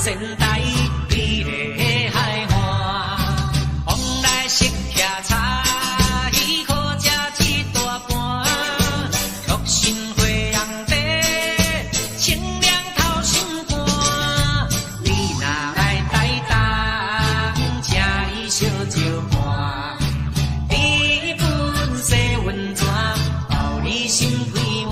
仙台美丽的海岸，往来色徛茶鱼可吃一大盘，六神花红茶，清凉透心肝。你若来台东，请伊烧酒盘，你本洗温泉，包你心开满。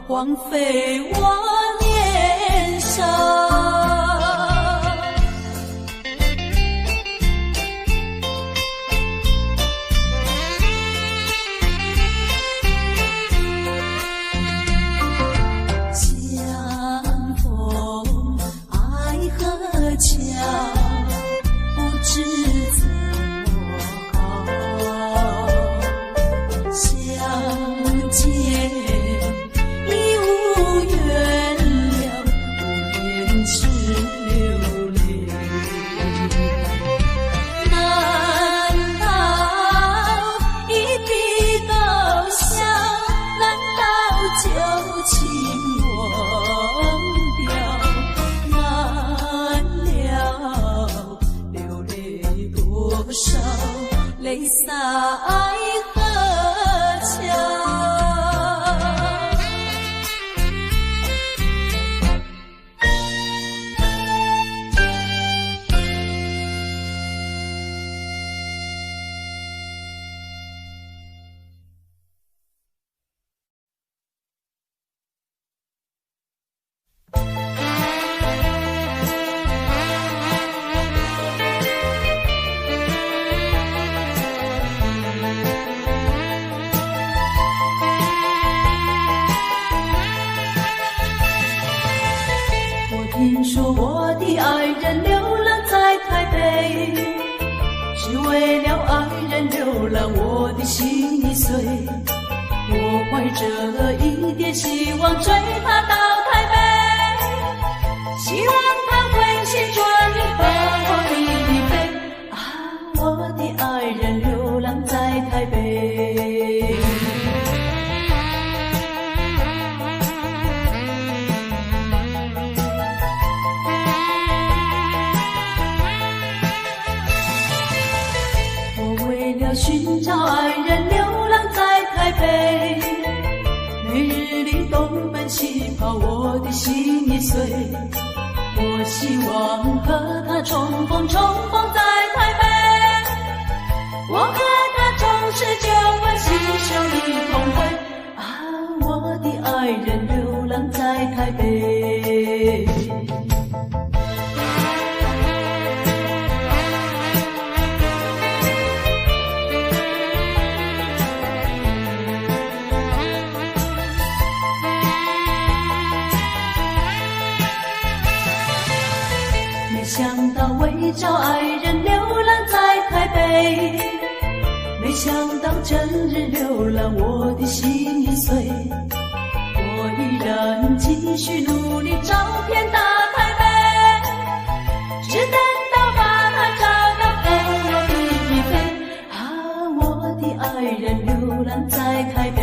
荒废我年少。相逢爱河桥，不知怎么好。相见泪洒爱河桥。听说我的爱人流浪在台北，只为了爱人流浪我的心已碎。我怀着一点希望追他到台北，希望他会旋转和我一飞。啊，我的爱人流浪在台北。寻找爱人流浪在台北，每日里东奔西跑，我的心已碎。重逢在台北，我和他总是旧欢携手一同回。啊，我的爱人流浪在台北。没想到为找爱人流浪在台北，没想到整日流浪我的心碎。我依然继续努力找遍大台北，只等到把他找到飞我的飞。啊，我的爱人流浪在台北。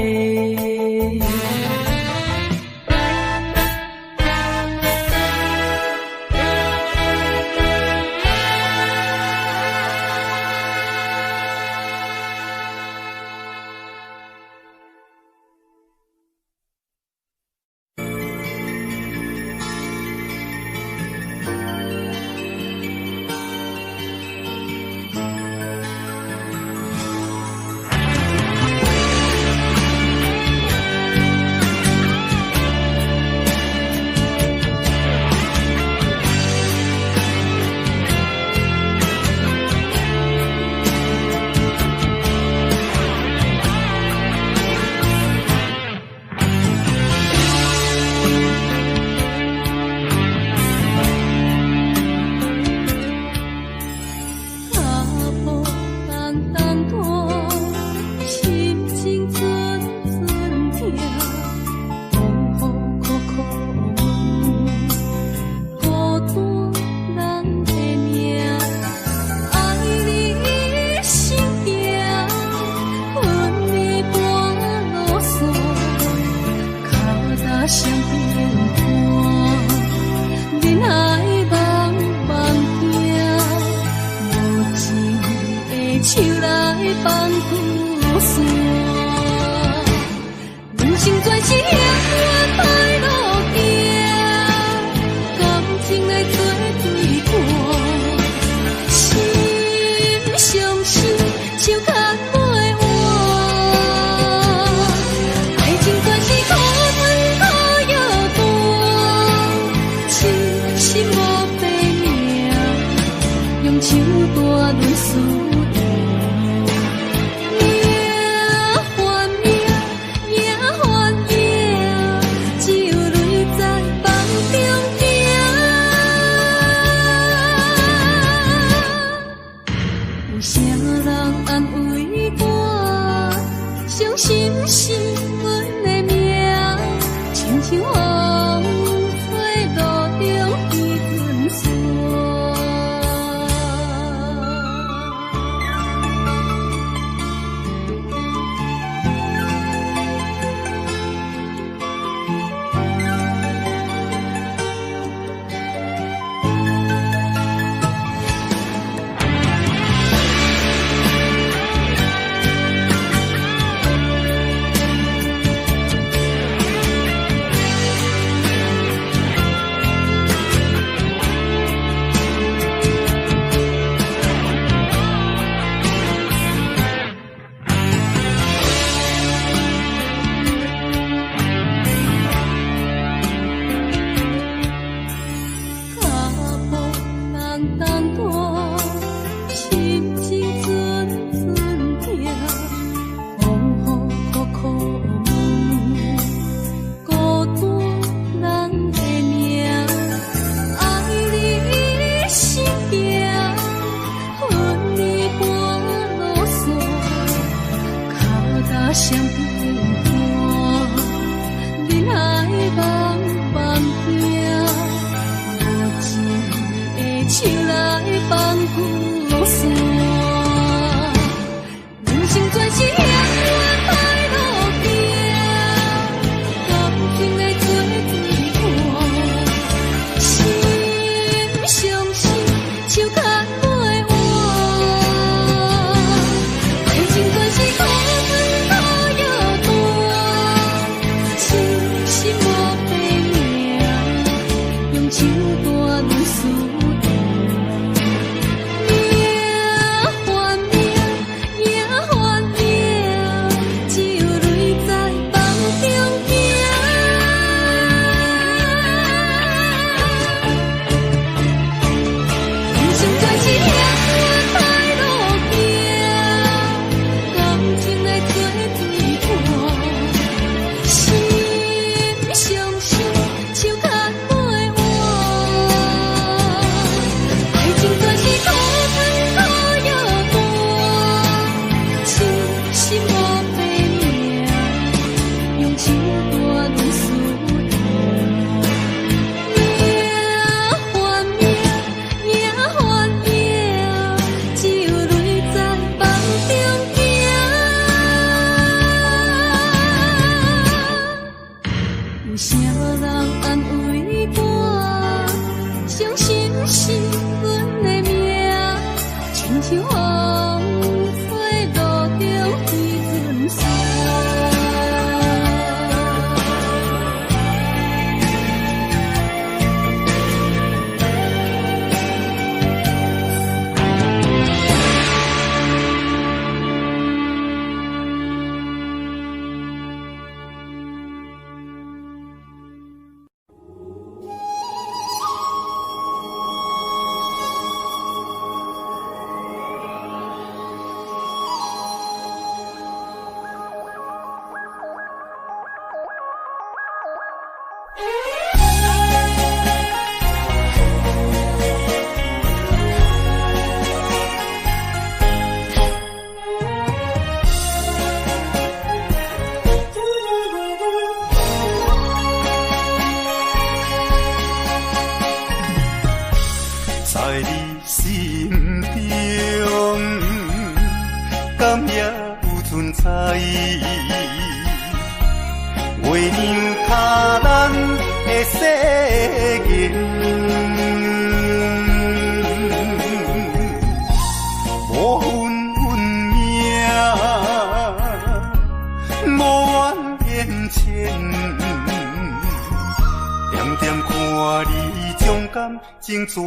你将感情转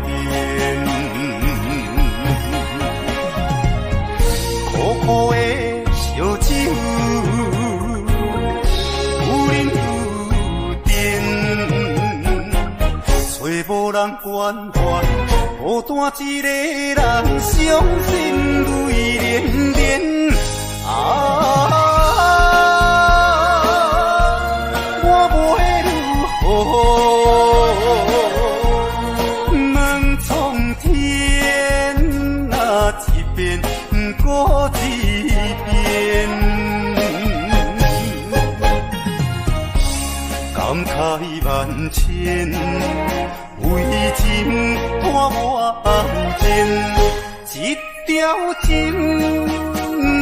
变，苦苦的烧酒，有忍有忍，找无人关怀，孤单一个人伤心泪连连。我袂如何问苍天，那一遍过一遍，感慨万千，为情伴我前，一条情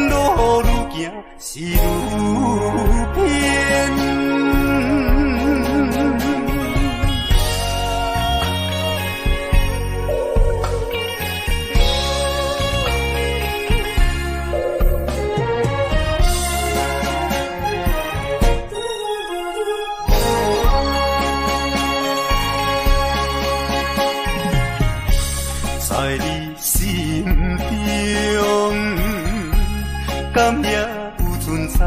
路愈行是愈偏。在你心中，敢也有存在？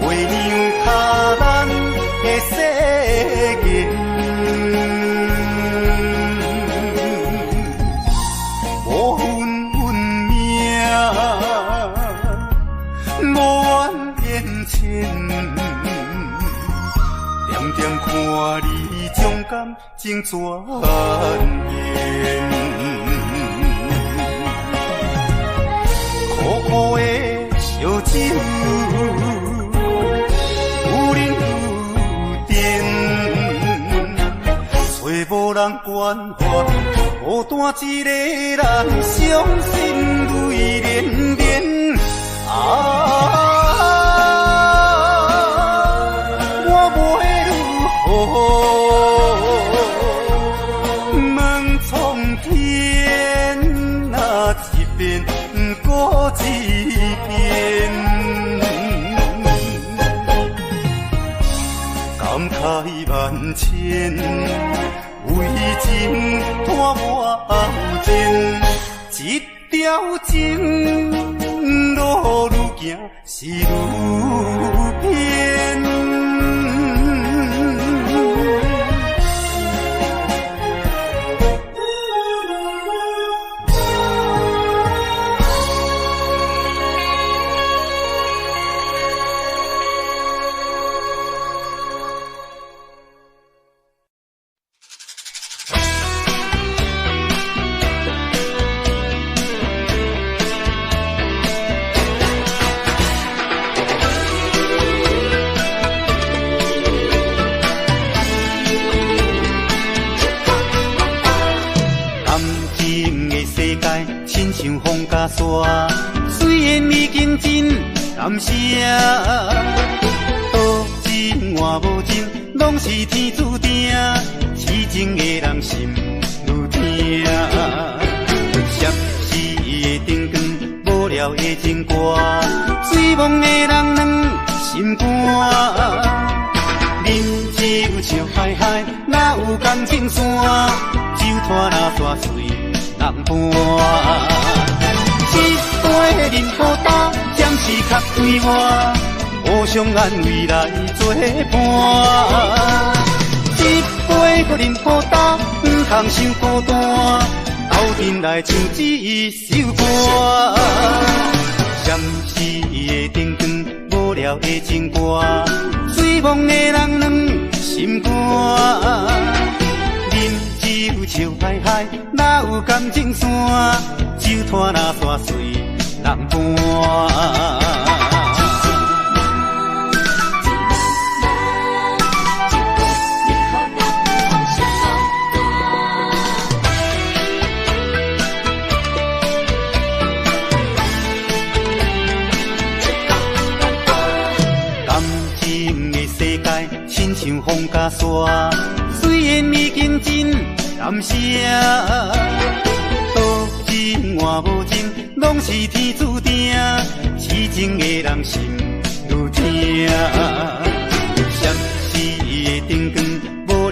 月亮卡咱的世间，无分运命，无缘缘浅。点点看你将感情转变，苦苦的烧酒，有忍有忍，找无人关怀，孤单一个人伤心泪连连。我袂如何问苍天，那一遍过一遍，感慨万千，为情伴我前，一条情路愈行是愈偏。像风甲沙，虽然已经真感谢，多情换无情，拢是天注定，痴情的人心愈痛。闪逝的灯光，无聊的情歌，醉梦的人软心肝。人只有笑海海，哪有感情线？酒拖那山水人伴。一杯饮好干，暂时较对我，互相安慰来作伴。一杯搁饮好干，不通伤孤单，斗阵来唱一首歌。闪逝的灯光，无聊的情歌，醉梦的人软心肝。人只有笑海海，哪有感情线？酒拖那山水人伴。感情的世界，亲像风甲沙，虽然已经真感谢。换无情，拢是天注定，痴情的人心愈痛。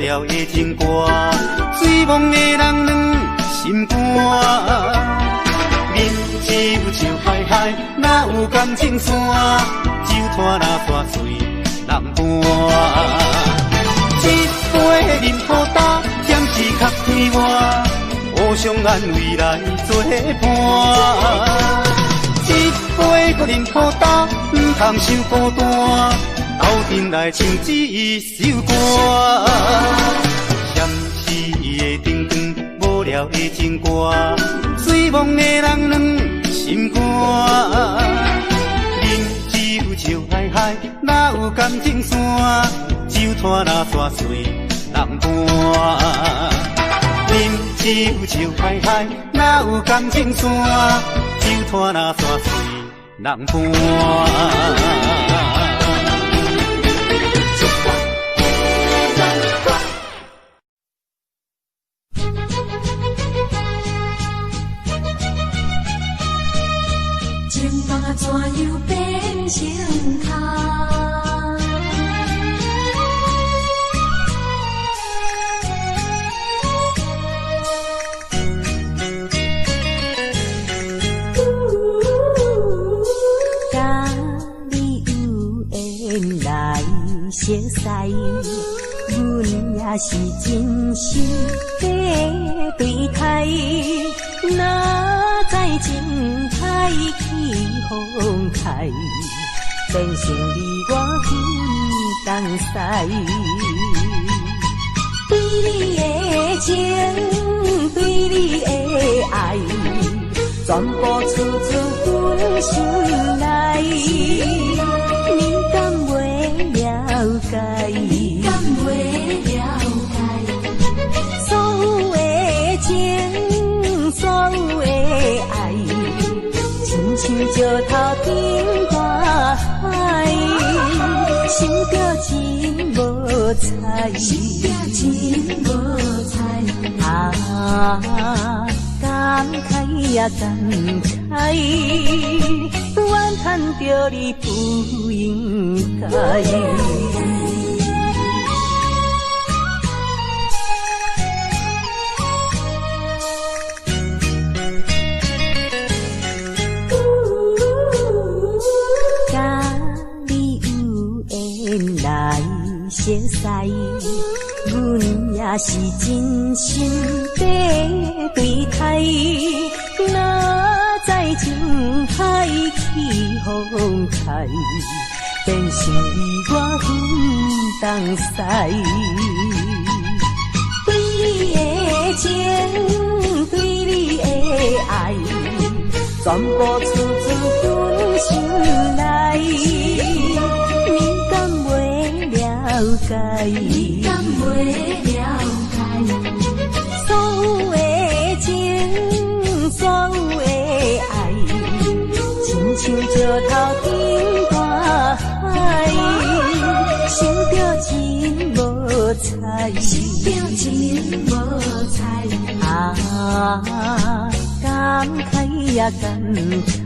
了的情歌，醉梦的人软心肝。人只有笑海海，哪有感情线？酒摊若煞碎人伴。一杯饮好干，暂时较快活，互相安慰来作伴。一杯搁饮好干，唔通伤孤单，斗阵来唱一首歌。闪逝的灯光，无聊的情歌，醉梦的人软心肝。人只有笑海海，哪有感情线？酒摊若煞碎人伴。人只有笑海海，哪有感情线？酒摊若煞碎人伴。情梦啊，怎样变成空？甲你有缘来熟识，阮也是真心地对待。哪知情海起风台，变成你我分东西。对你的情，对你的爱，全部出自阮心内。你敢袂了解？你敢袂了解？所有的情，所有的爱，亲像石头顶大海，想着真无彩，心着真无彩。感慨也感慨，怨叹着你不应该。来熟识，阮也是真心地对待。哪知情海起风台，变成你我分东西。对你的情，对你的爱，全部出自阮心内。了解，你敢袂了解？所有的情，所有的爱，亲像石头顶大海，想着真无彩，想着真无彩。感慨也感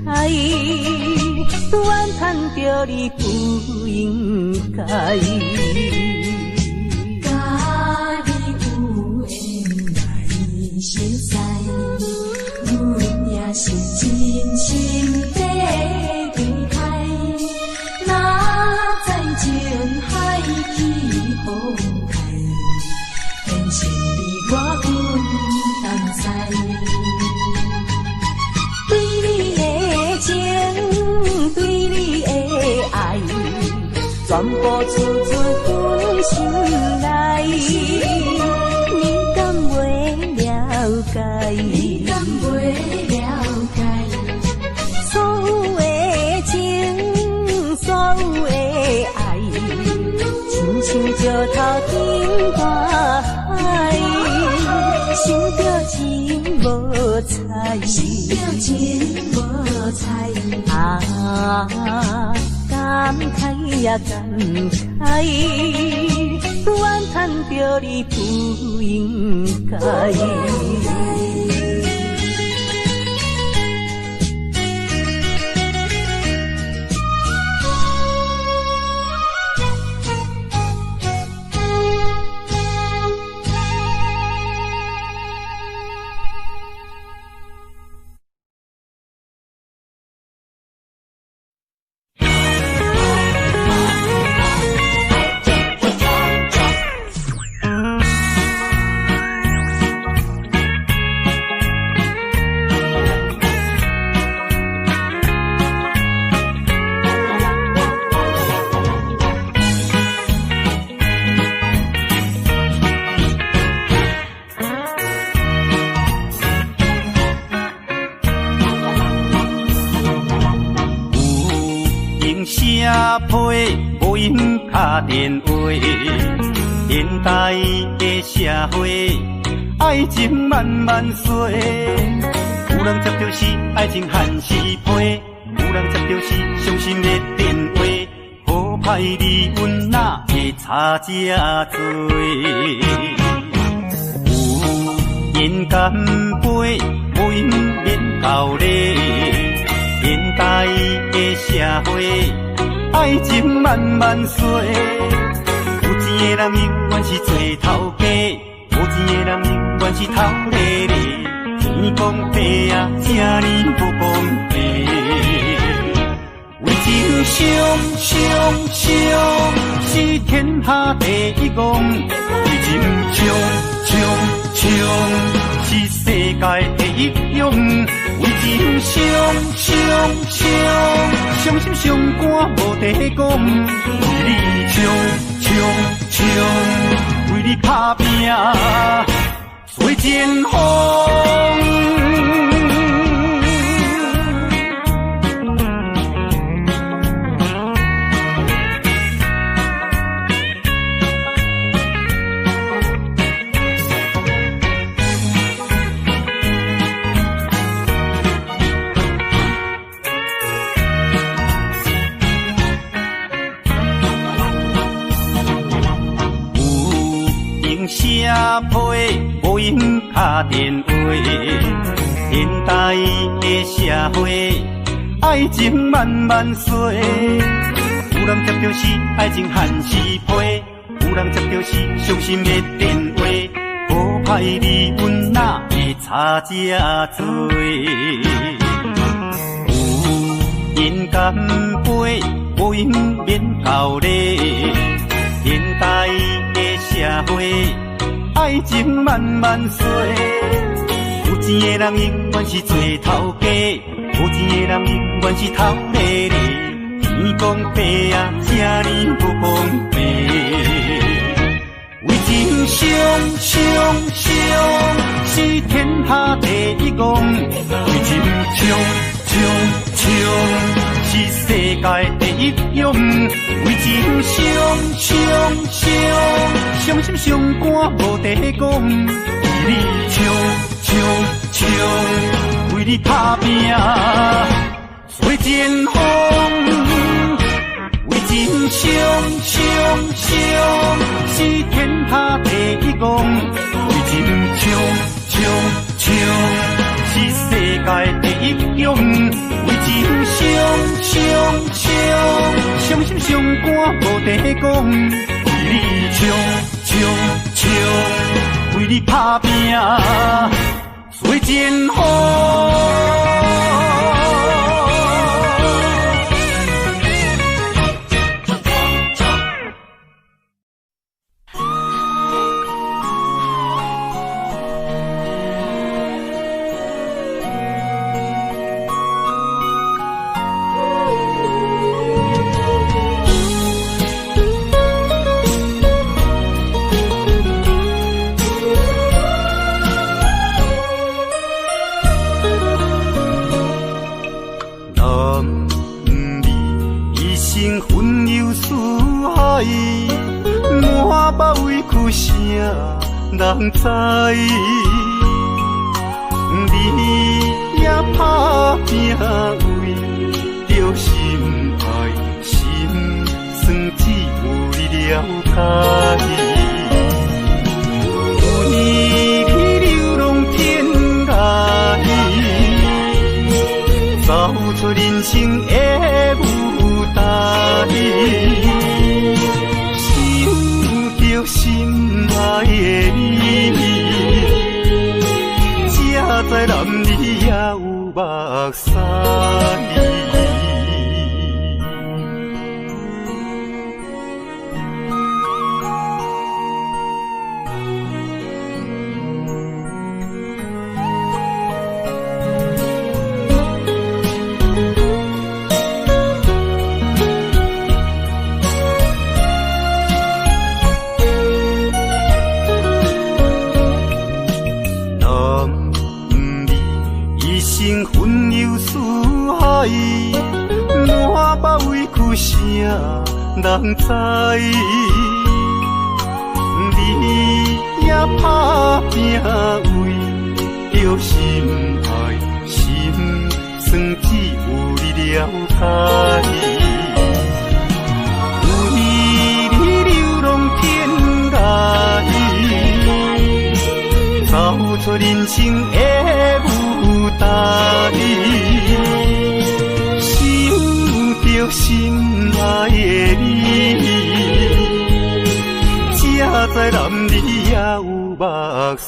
慨，怨叹着你不应该。甲你有缘来熟识，阮也是真心地对待。哪知情海起风台，变成你我分东西。对你的情，对你的爱，全部出自阮心内。你敢袂了解？你敢袂了解？所有的情，所有的爱，亲像石头顶大海，想着真无彩，想着真无彩。感慨也感慨，怨叹着你不应该。写批，无用打电话。现代的社会，爱情慢慢衰。有人接到是爱情限时批，有人接到是伤心的电话。好歹离阮哪会差这多？有人干杯，无用免道理。现代的社会，爱情慢慢衰。有钱的人永远是做头家，无钱的人永远是头咧咧。天公伯啊，这呢不公平。为情伤，是天下第一功。为情冲，是世界第一勇。为情伤心伤肝无地讲。为你冲，为你打拼，做前锋。写批，无用打电话。现代的社会，爱情慢慢衰。有人接到是爱情限时批，有人接到是伤心的电话。好歹离阮哪会差这多？有人干杯，无用免道理。现代的社会，爱情慢慢衰。有钱的人永远是做头家，无钱的人永远是头咧咧。天公伯啊，这呢不公平。为情伤，是天下第一功。为情冲，是世界第一勇。为情伤心伤肝无地讲。为你冲，为你打拼，做前锋。为情伤，是天下第一功。为情冲，是世界第一勇。为情伤心伤肝无地讲。为你冲，为你打拼，做前锋。满腹委屈啥人知？你也打拼为着心爱，心酸只有你了解。为你流浪天涯，走出人生的舞台。心爱的你，才知男儿也有目屎。分忧思海。啥人知？你也打拼为着心爱，心酸只有你了解。为你流浪天涯，走出人生的舞台，想着心爱的你。才知男儿也有目屎。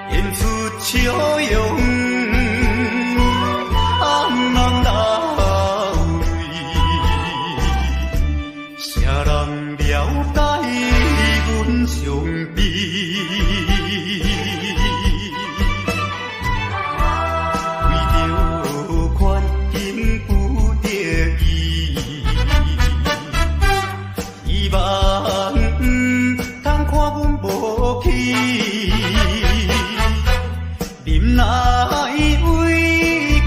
人生的舞台，想着心爱的你，才知男儿也有目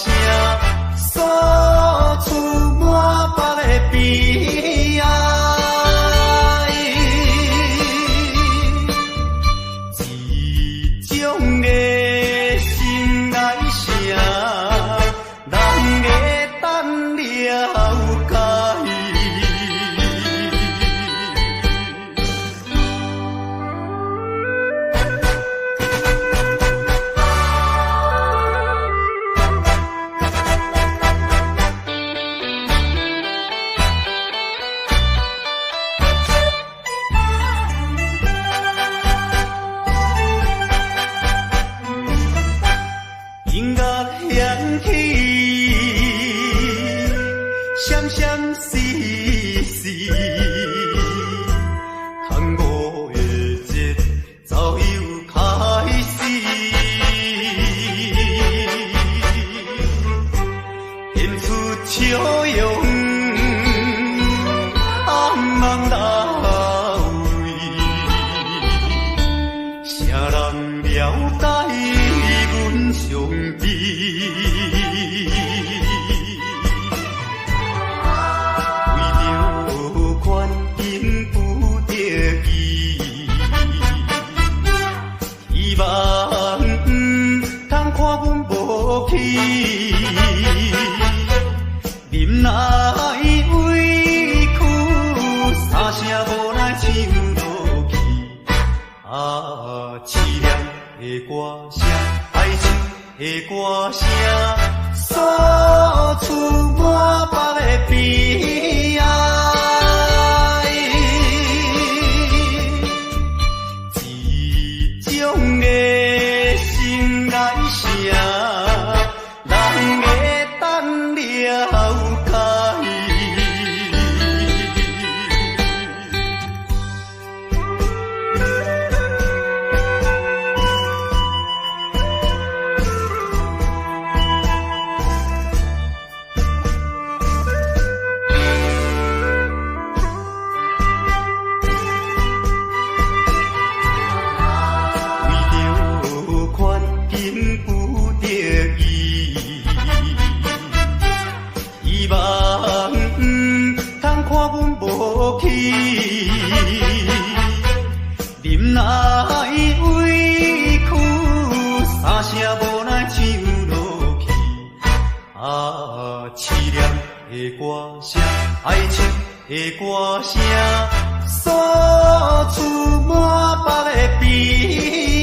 屎。无去，忍耐委屈，三声无奈唱落去。啊，凄凉的歌声，爱情的歌声，诉出满腹的悲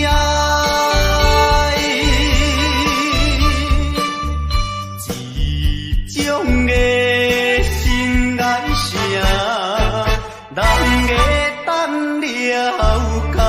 哀。一种的心爱声，人会等了解。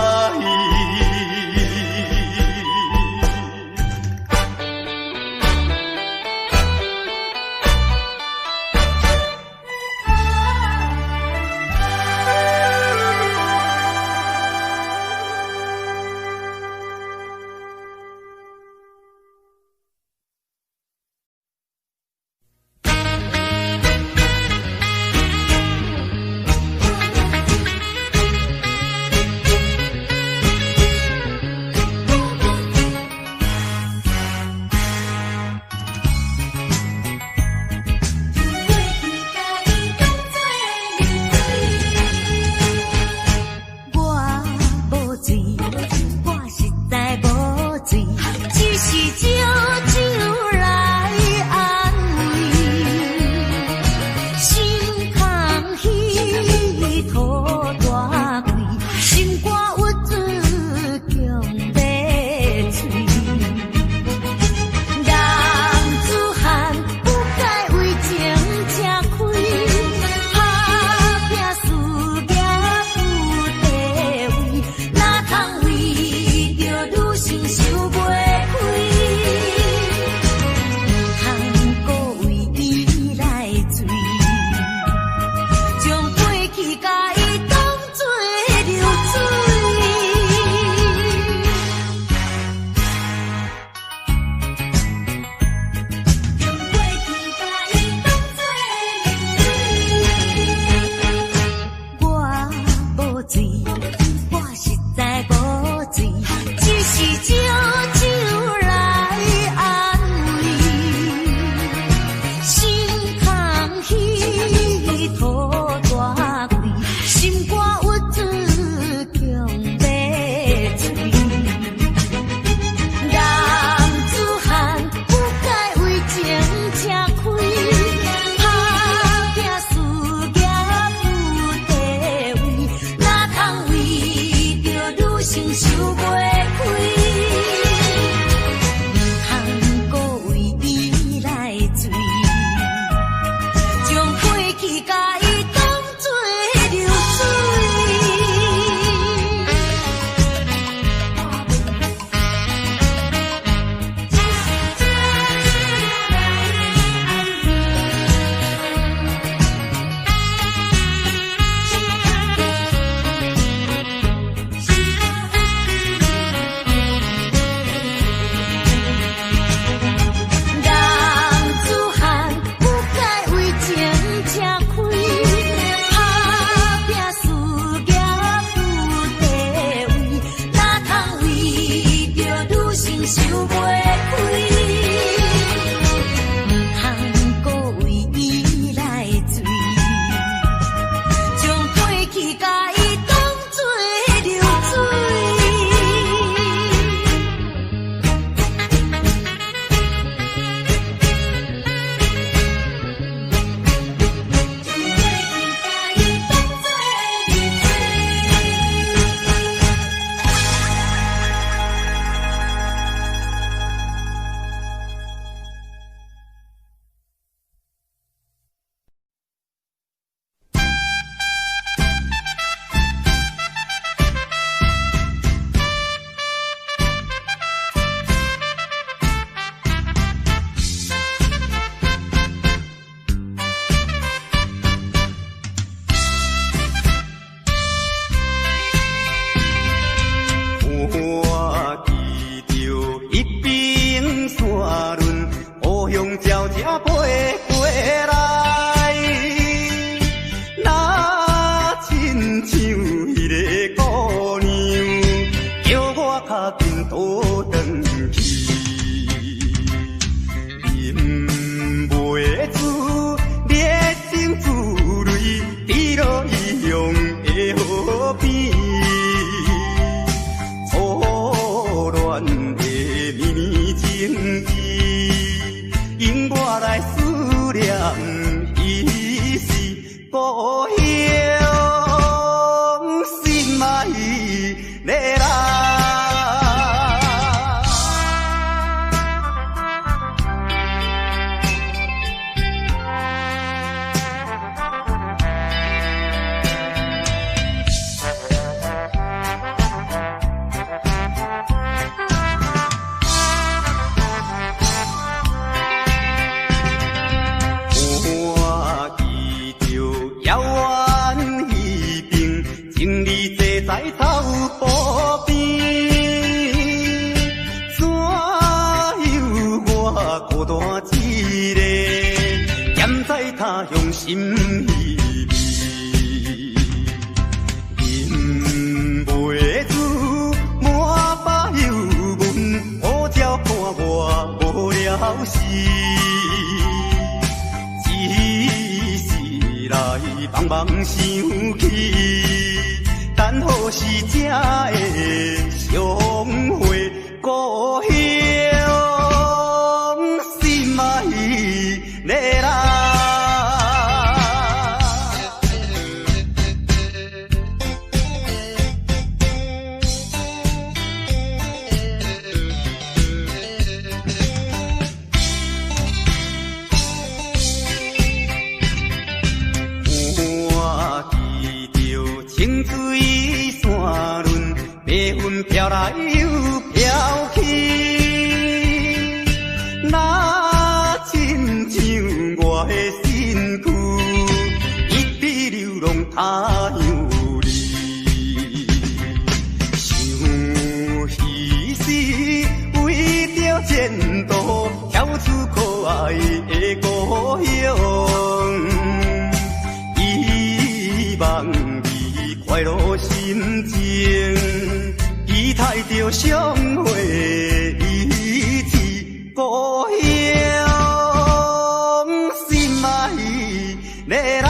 到步边，怎有我孤单一个，踮在他乡心稀微，饮袂住满把忧闷，乌鸟看我无了时。茫茫想起，等何时才会相会故乡？心爱的人。清水山轮，白云飘来又飘去，那亲像我的身躯，一直流浪他乡里。想彼时为着前途，跳出可爱的故乡，希望快乐心情，期待着相会一次故乡，心爱的人。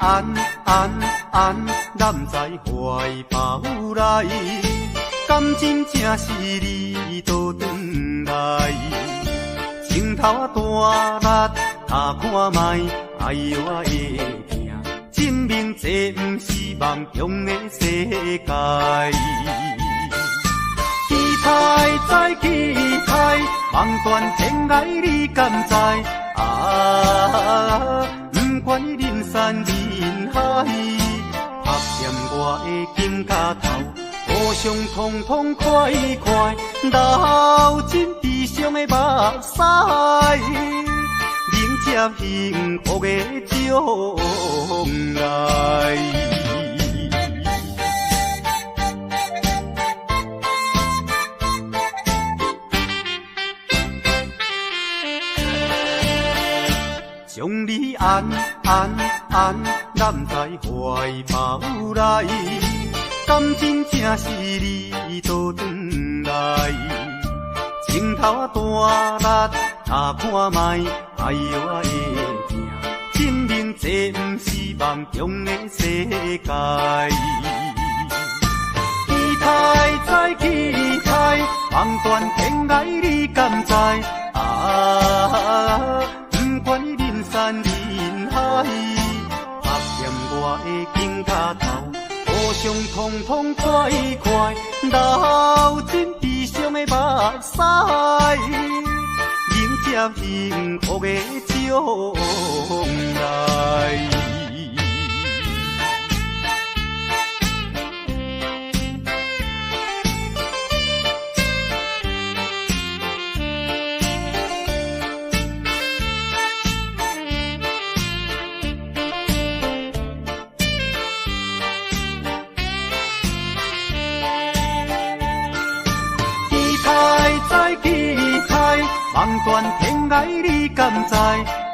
安安安，男在怀抱来，感情正是你倒转来。情头啊大力，他看卖，哎呦我会疼，证明这不是梦中的世界。期待再期待，望断天涯你敢知？啊，不管人山人海，拍掂我的金脚头，互相痛痛快快，流尽悲伤的目屎，迎接幸福的将来。将你安安安，揽在怀抱来，感情正是你倒转来。情头啊大力，他看卖，哎呦我会疼，证明这不是梦中的世界。期待再期待，望断天涯你敢知？啊，不管人山人海，拍掂我的金脚头，互相痛痛快快，流尽悲伤的目屎，迎接幸福的将来。望断天涯你敢知？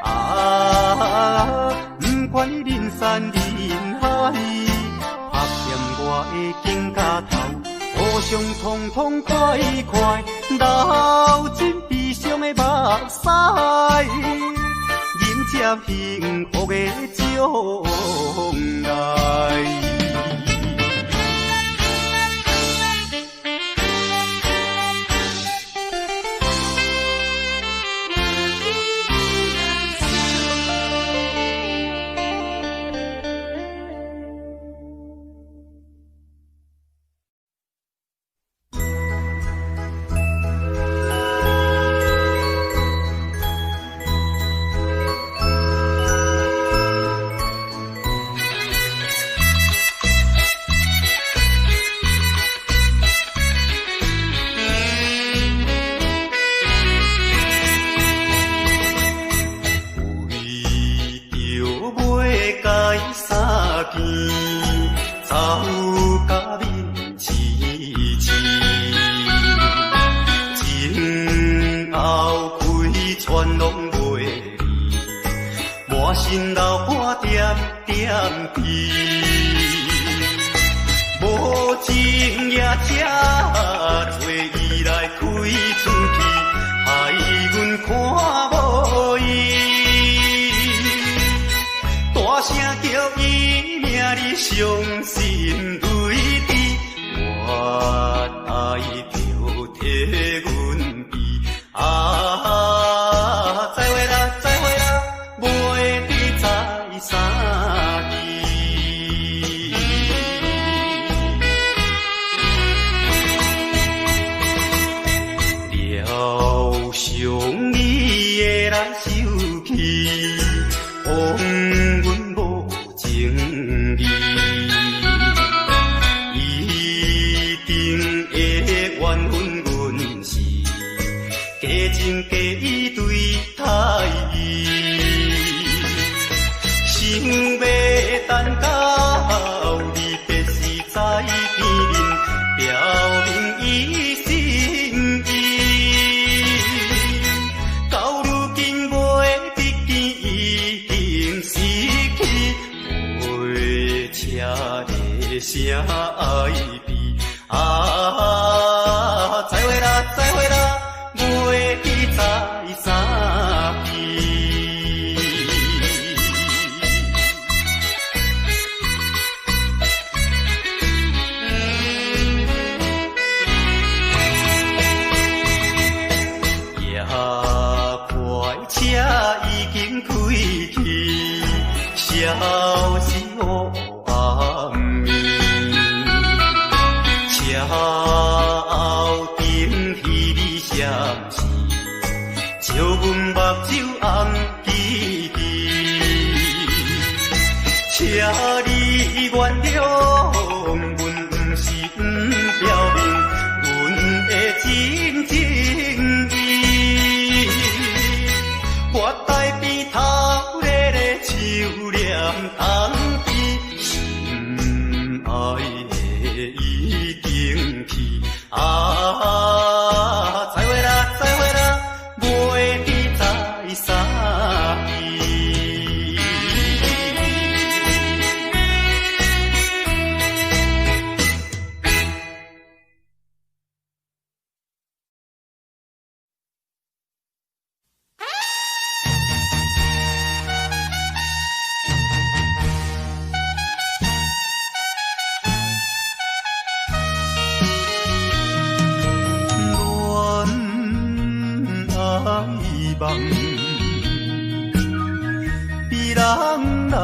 啊，不管人山人海，拍掂我的金脚头，互相痛痛快快，流尽悲伤的目屎，迎接幸福的将来。心流汗点点滴，无情也这做伊来开出去，害阮看无伊。大声叫伊名里伤心泪滴，我爱着替阮悲。啊，再会啦，再会啦，袂知在啥地。疗伤你的来受气，枉阮无情义。一定会怨恨阮是假情假意对待伊。想要等到你别时在边面，表明伊心意。到如今袂得见已经失去，袂车的声爱悲。啊，再会啦，再会啦，袂知在啥地。快车已经开去，消失黑暗暝。桥顶彼你闪烁，照阮目睭红记记。请你原谅，阮不是不表明阮的真情意。我台边头热的手念冬天，心爱的已经去啊！再会啦，再会啦，袂记再相见。梦，比人来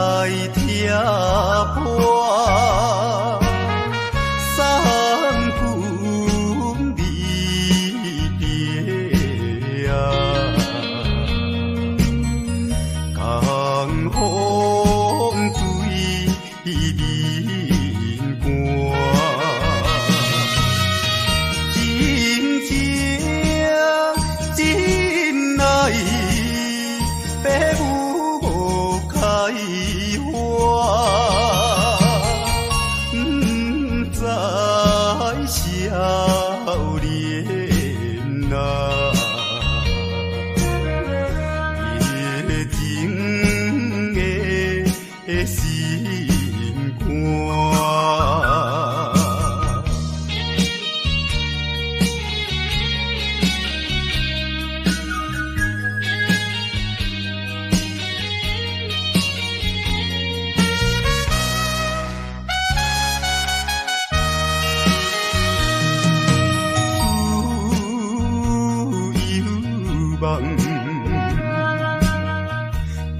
听破，三分离别啊，江风水面寒。爸母无开花，不知少年啊，夜情的心肝。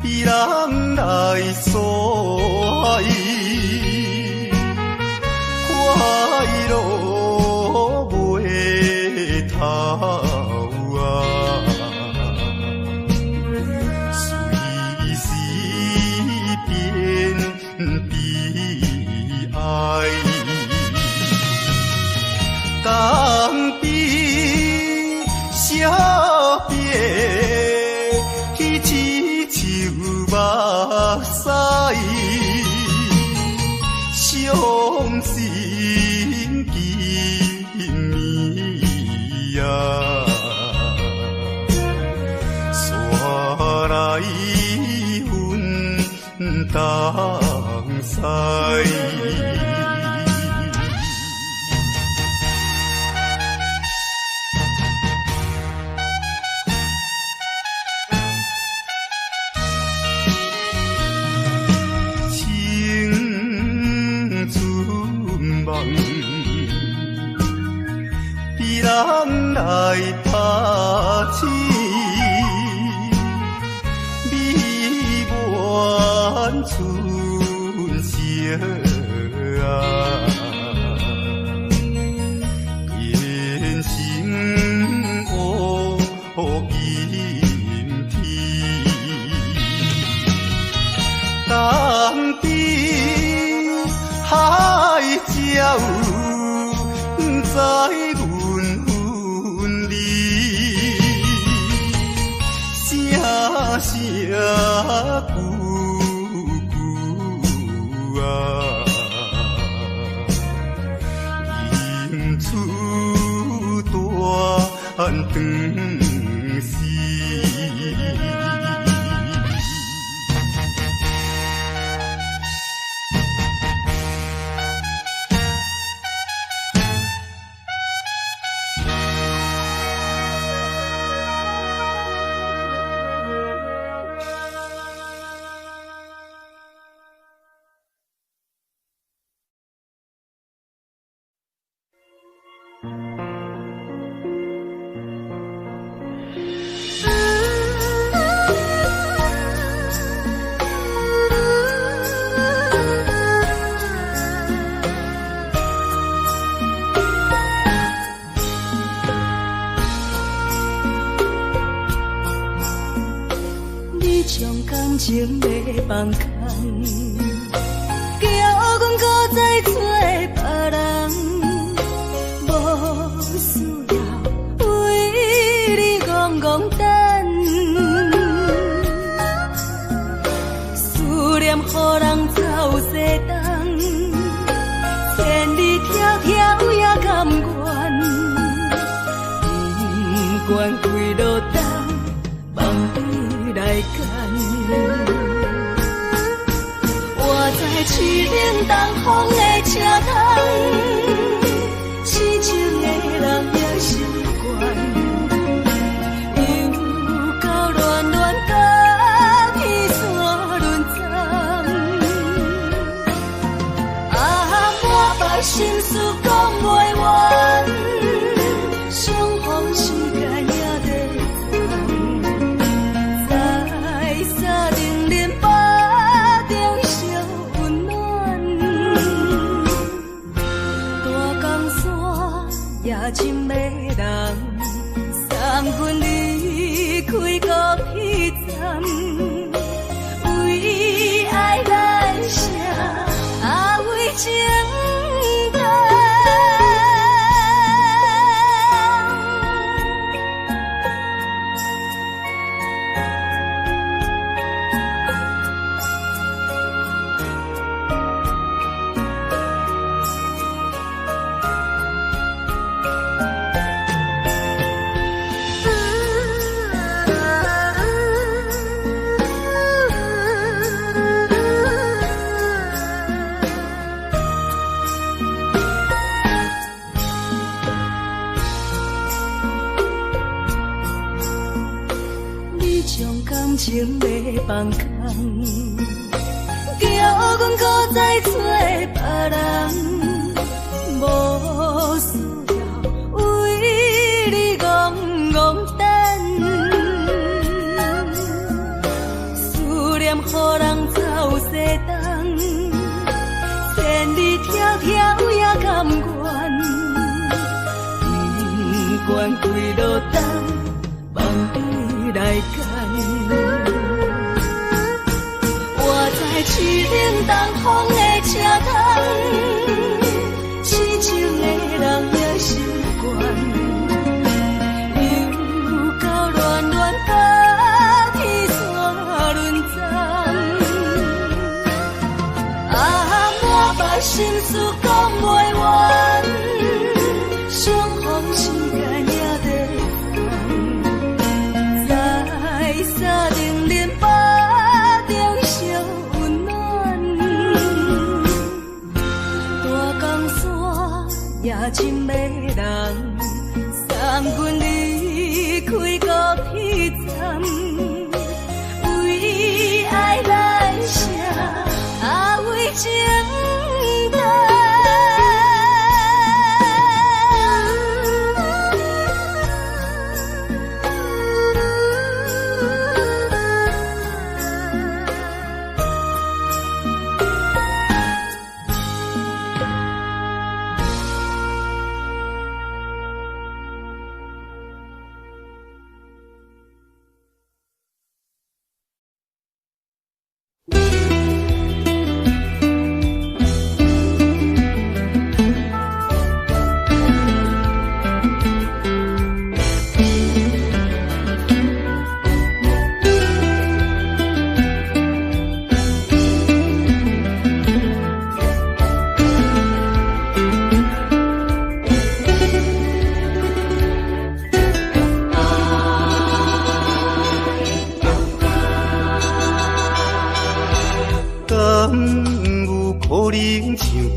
比人来所以快乐袂透啊，随时变悲哀，当比小别。目屎，伤心今暝啊，煞来阮东西。比人来打起，美满春色啊，变成乌阴天，当比海鸟在阮分离，声声句句啊，吟出段长诗。将感情要放空，叫阮搁再找别人，无需要为你戆戆等。思念予人走西东，千里迢迢也甘愿，不管几落冬。来干，我在市顶东风的车窗，痴情的人也习惯，又到乱乱甲天山轮转，啊，满腹心事讲袂完，相逢时间也在真迷人，送阮离开高铁站，为爱来写啊为情长。情要放空，叫阮搁再找别人，无需要为你戆戆等。思念予人走西东，千里迢迢也甘愿，不管几落冬，梦里来干。市顶东风的车窗，痴情的人也习惯，又到乱乱甲天山轮转，啊，满腹心事讲袂完，相逢时间也在在沙顶林巴。也真迷人，送阮离开高铁站，为爱来写啊为情长。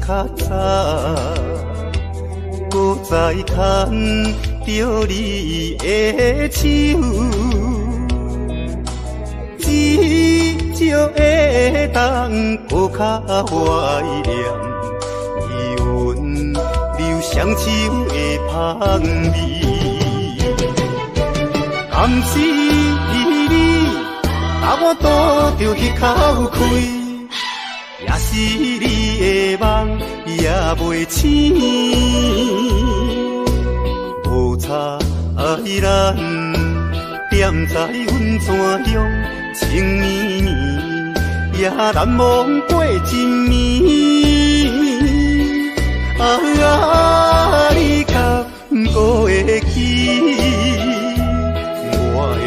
较早，搁再牵着你的手，只少会当抱较怀念，余韵留双手的香味。甘是你，把我堵着迄口气。也是你的梦也袂醒，无差咱踮在阮泉乡，情绵绵，也难忘过真暝。你敢搁会记？我的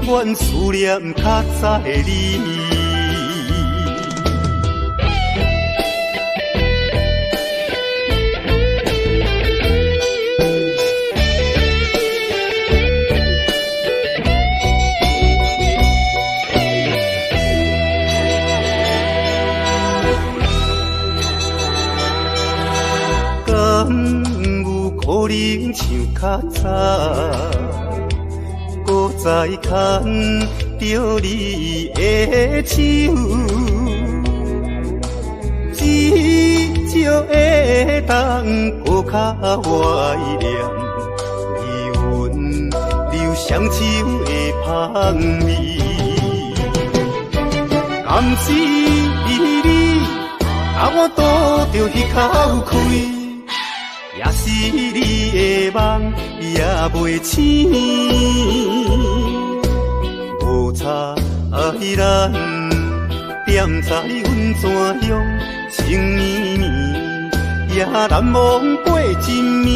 永远思念较早的你。可能像较早，搁再牵着你的手，至少会当搁较怀念伊阮留双手的香味。甘是你，我拄着彼口开。也是你的梦也袂醒，无差咱踮在阮泉乡，情绵绵也难忘过真暝。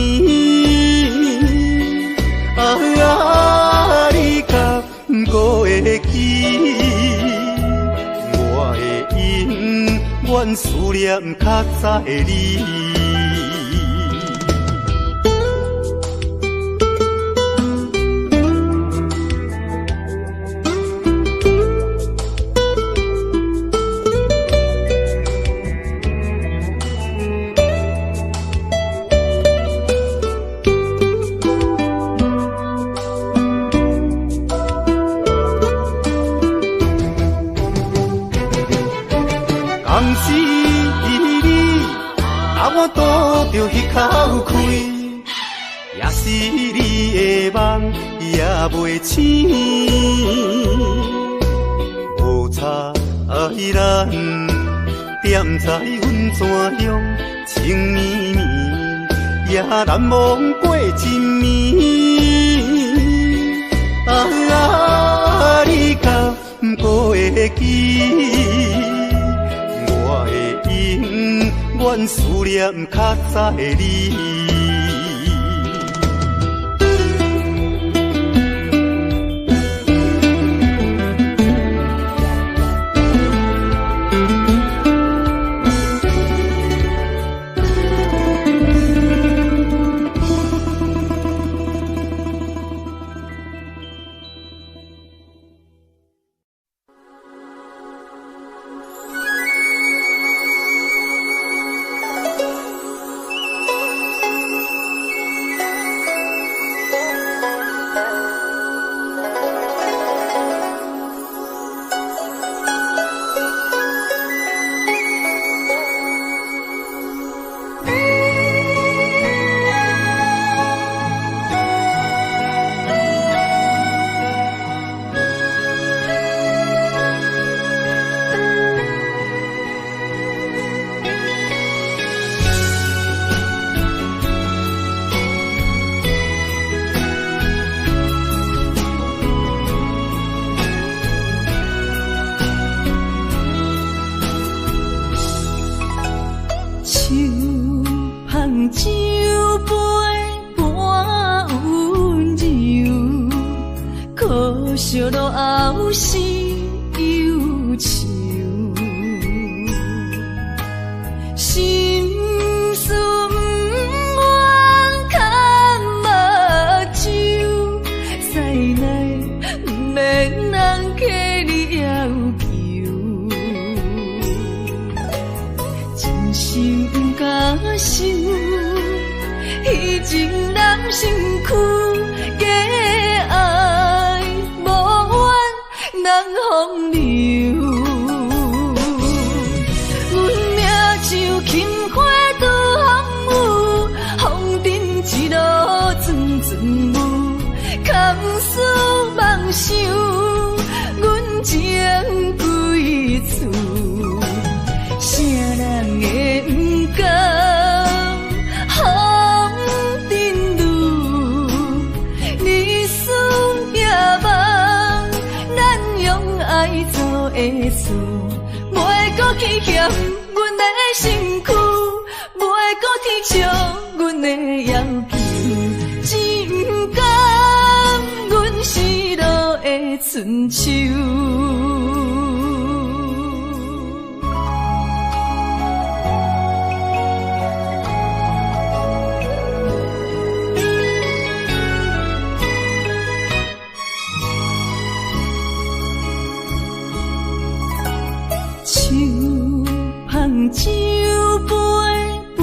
你敢搁会记？我的永远思念较早的你。甘是你，我拄着彼口开，也是你的梦也袂醒，无差咱踮在阮泉乡，情绵绵也难忘过真暝。你敢搁会记？我的永远思念较早的你。小路后是忧愁，心事不愿牵目睭，再来不免人客你要求，真心不敢想，已情人身躯。风流，阮命像轻花拄风雨，风尘一路转转舞，空思梦想，阮情归厝，啥人会不甘风尘路，你思。的厝，袂搁去嫌阮的身躯，袂搁提笑阮的要求，只不甘阮失落的春秋。酒杯半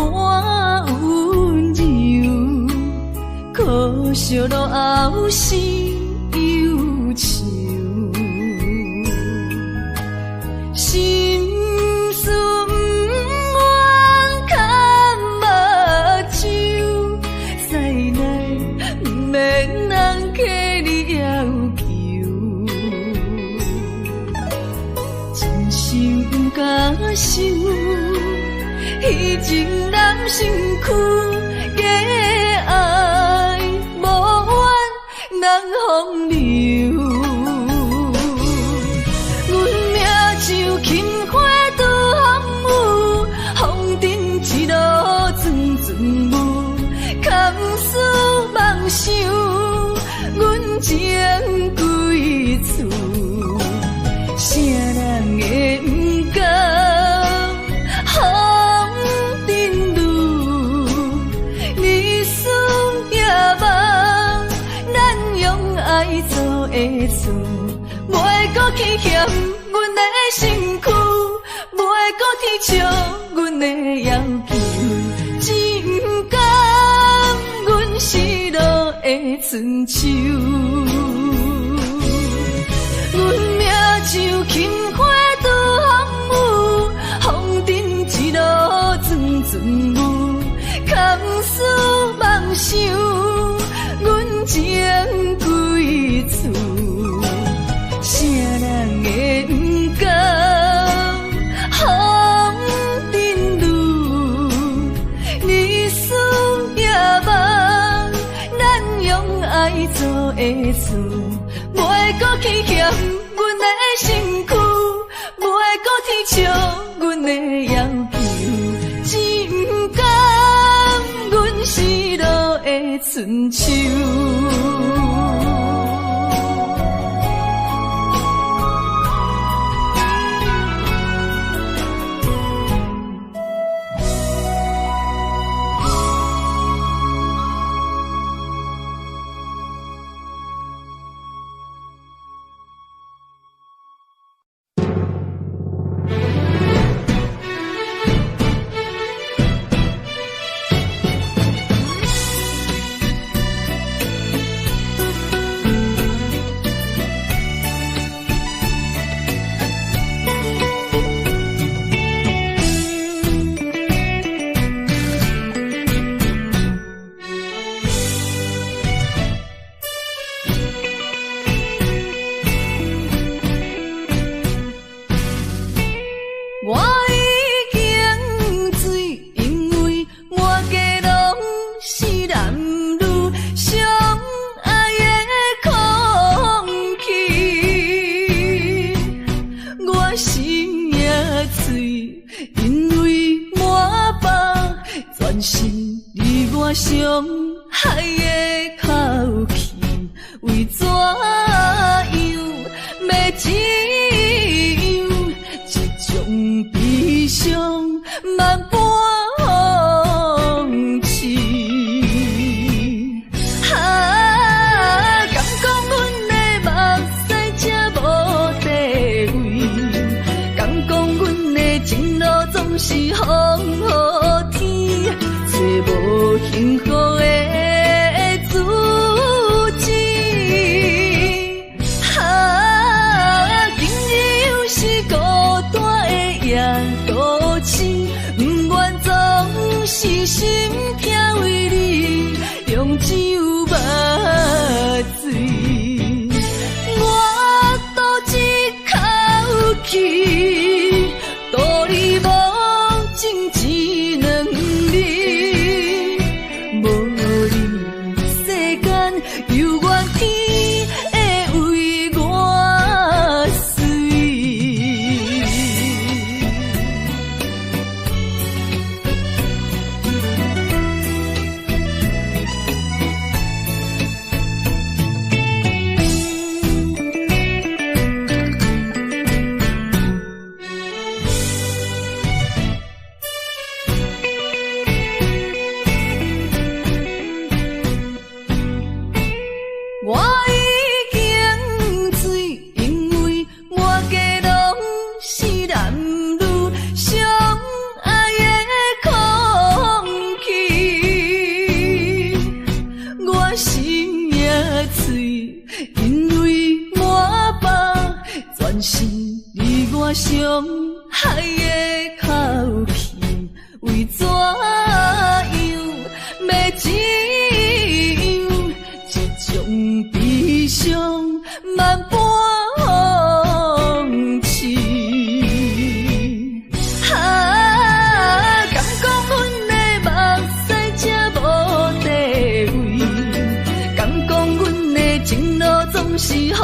温柔，可惜落后是忧愁。心事不愿牵目睭，再来不免人客你要求，真心不敢想。以前男身躯假爱无怨人风流，阮命像轻花拄风雨，风尘一路阵阵雾，堪思梦想，阮情归厝，啥人会不甘？的厝，袂搁去嫌阮的身躯，袂搁提笑阮的要求，只不甘阮失落的春秋。阮命像轻花拄风雨，风尘一路阵阵雾，堪思梦想，阮情归厝。啥人会不甘？风尘路，日思夜梦，咱用爱做的厝，袂搁去嫌阮的身躯，袂搁提笑阮的要求，只不甘阮失落的春秋。有缘天会为我随。伤害的口气，为怎样要只有一种悲伤万般放弃？敢讲阮的目屎才无地位，敢讲阮的情路总是风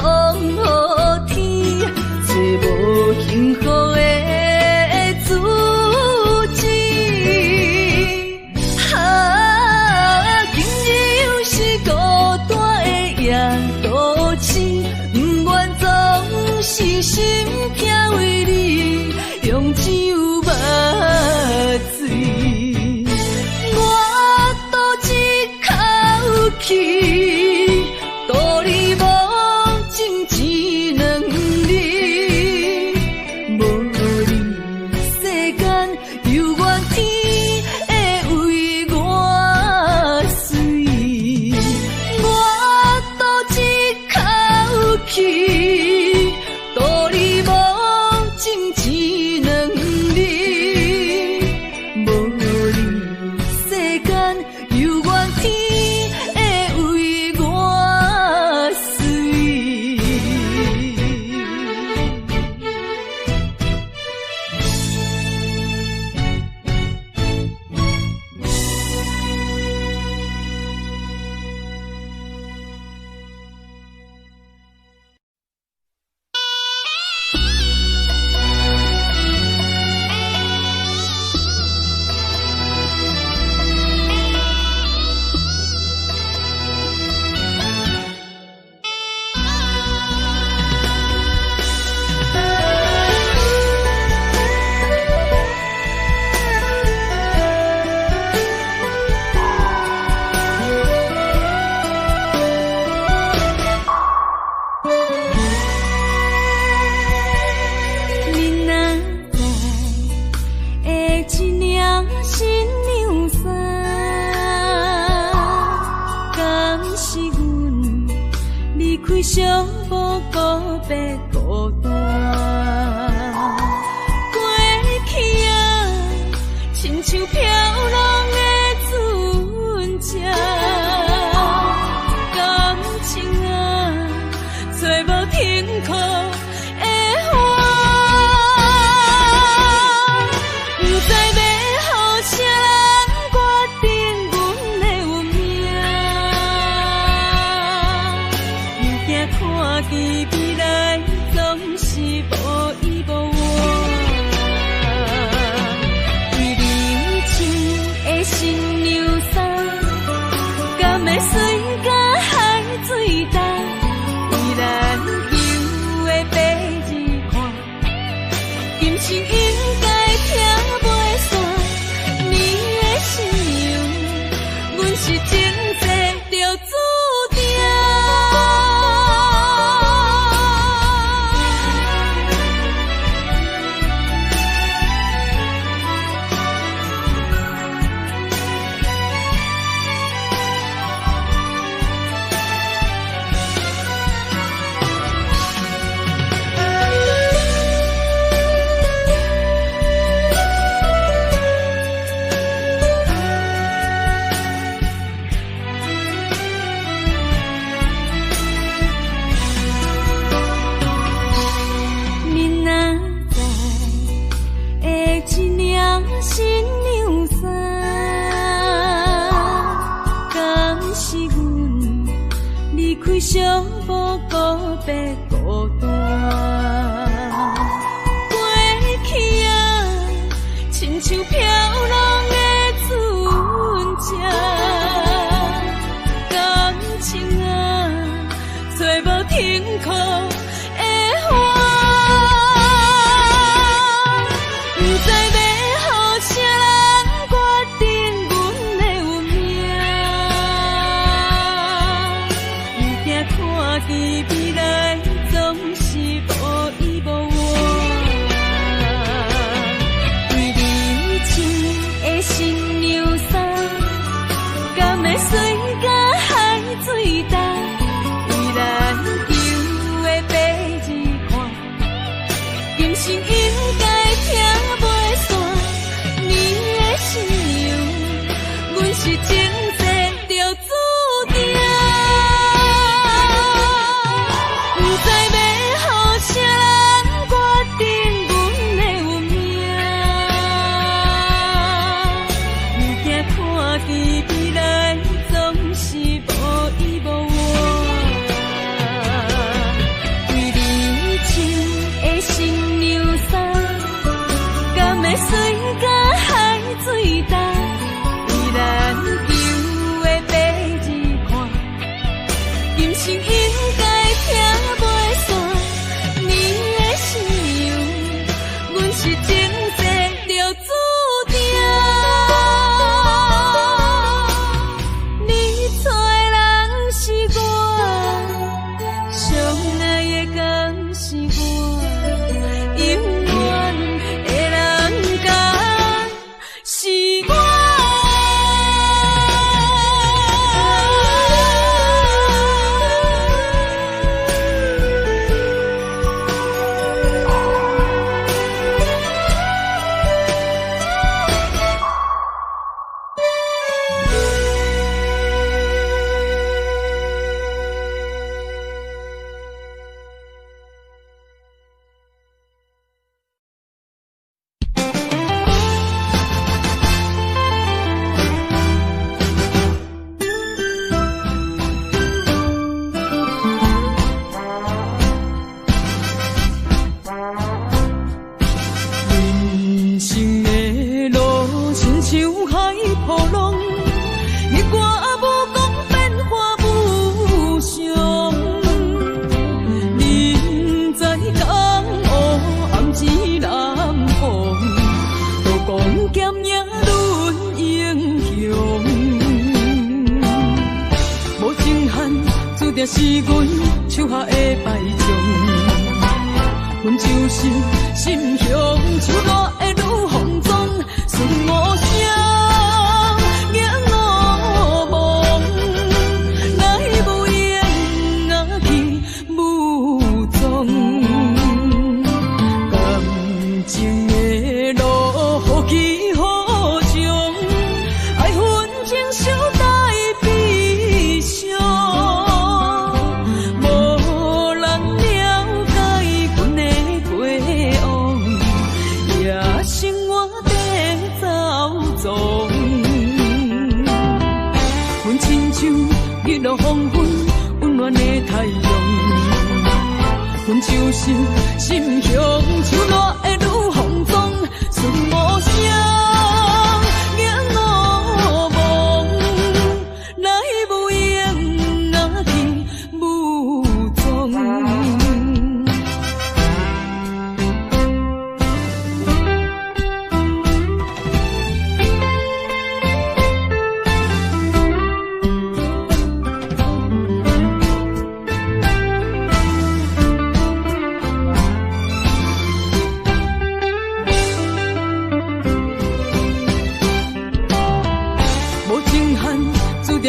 雨天，找无幸福的自己。今日又是孤单的夜独醒，不愿总是心痛为你用酒目醉。我赌一口气，赌你无情只两日，无你世间犹原天会为我碎。我赌一口气，赌你无情只两日，无你世间犹原天会为我碎。你哪知会一领新娘衫，敢是阮离开寂寞告别孤单？过去啊，亲像飘浪的船只，感情啊，找无停靠的花。不知要予啥人决定阮的运命，又惊看见未来总是无依无我。为你穿的新娘衫，敢会水甲海水重？为咱求的白日看，今生应该听袂煞。你的新娘，阮是前世就注定。你哪知会一领新娘衫，敢是阮离开寂寞告别孤单？过去啊，亲像飘浪的船只，感情啊，找无停靠的花。不知要予啥人决定阮的运命，又惊看见未来定是阮手下的败将。阮就是心向手热的女风妆，顺无声赢我梦，来无言啊去无踪。感情的路好奇好长，爱恨情小待悲伤。无人了解阮的过往，也生活在走踪。阮亲像日落黄昏温暖的太阳，阮就是心向手热的女风妆，顺无声赢我梦，来无言啊去无踪。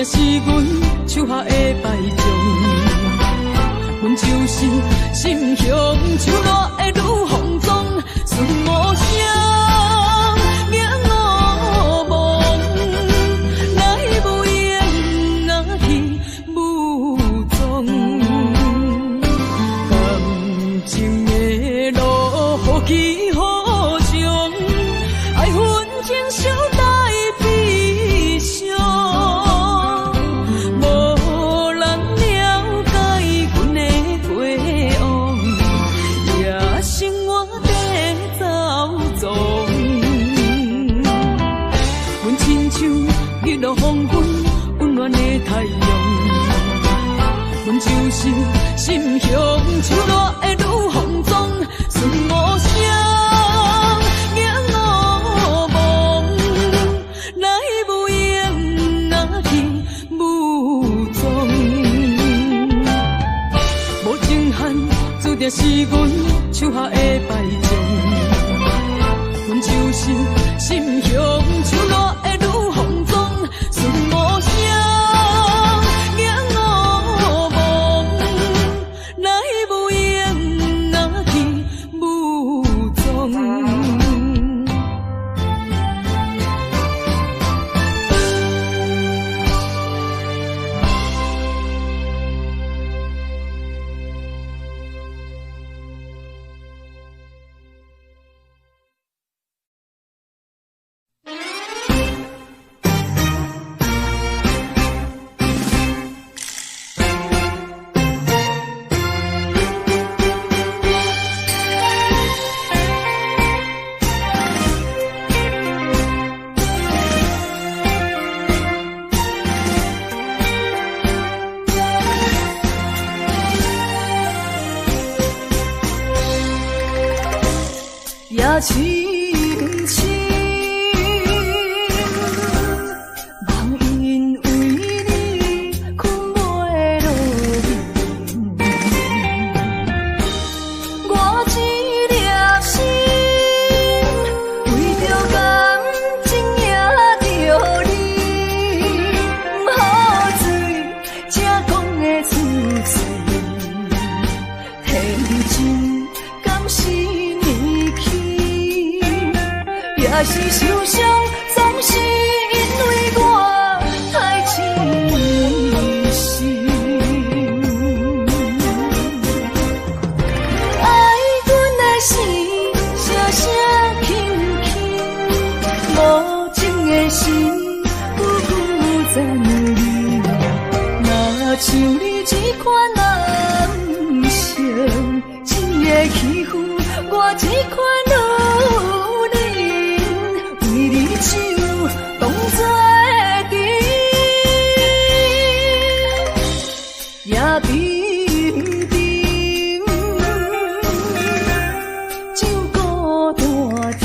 是阮手下的败将，阮就是心向手热的女风妆，顺无声赢我梦，来无言啊去无踪。感情的路好奇好长，爱恨情小待悲伤。日落黄昏温暖的太阳，阮就是心向手热的女风妆，顺无声赢我梦，来无言啊去无踪。无情限注定是阮手下的败将，阮就是心向手热的女风妆，顺无声赢我梦，来无言啊去无踪。也亲像梦因为你困袂落眠，我一粒心为着感情也着你，不好水才讲会出世，天真敢是你去，也是受伤总是因为我太痴心。爱阮的心声声轻轻，无情的心久久赞你，若像你这款男性，一个欺负我这款女人，为你手当作情，也平平照顾大天，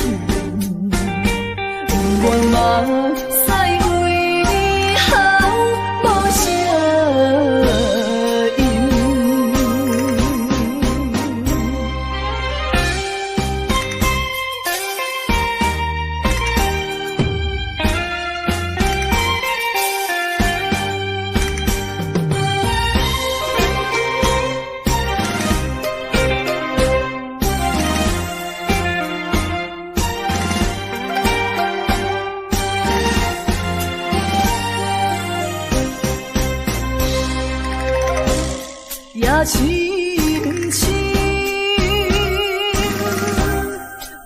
不愿嘛使为你好无啥意。深情，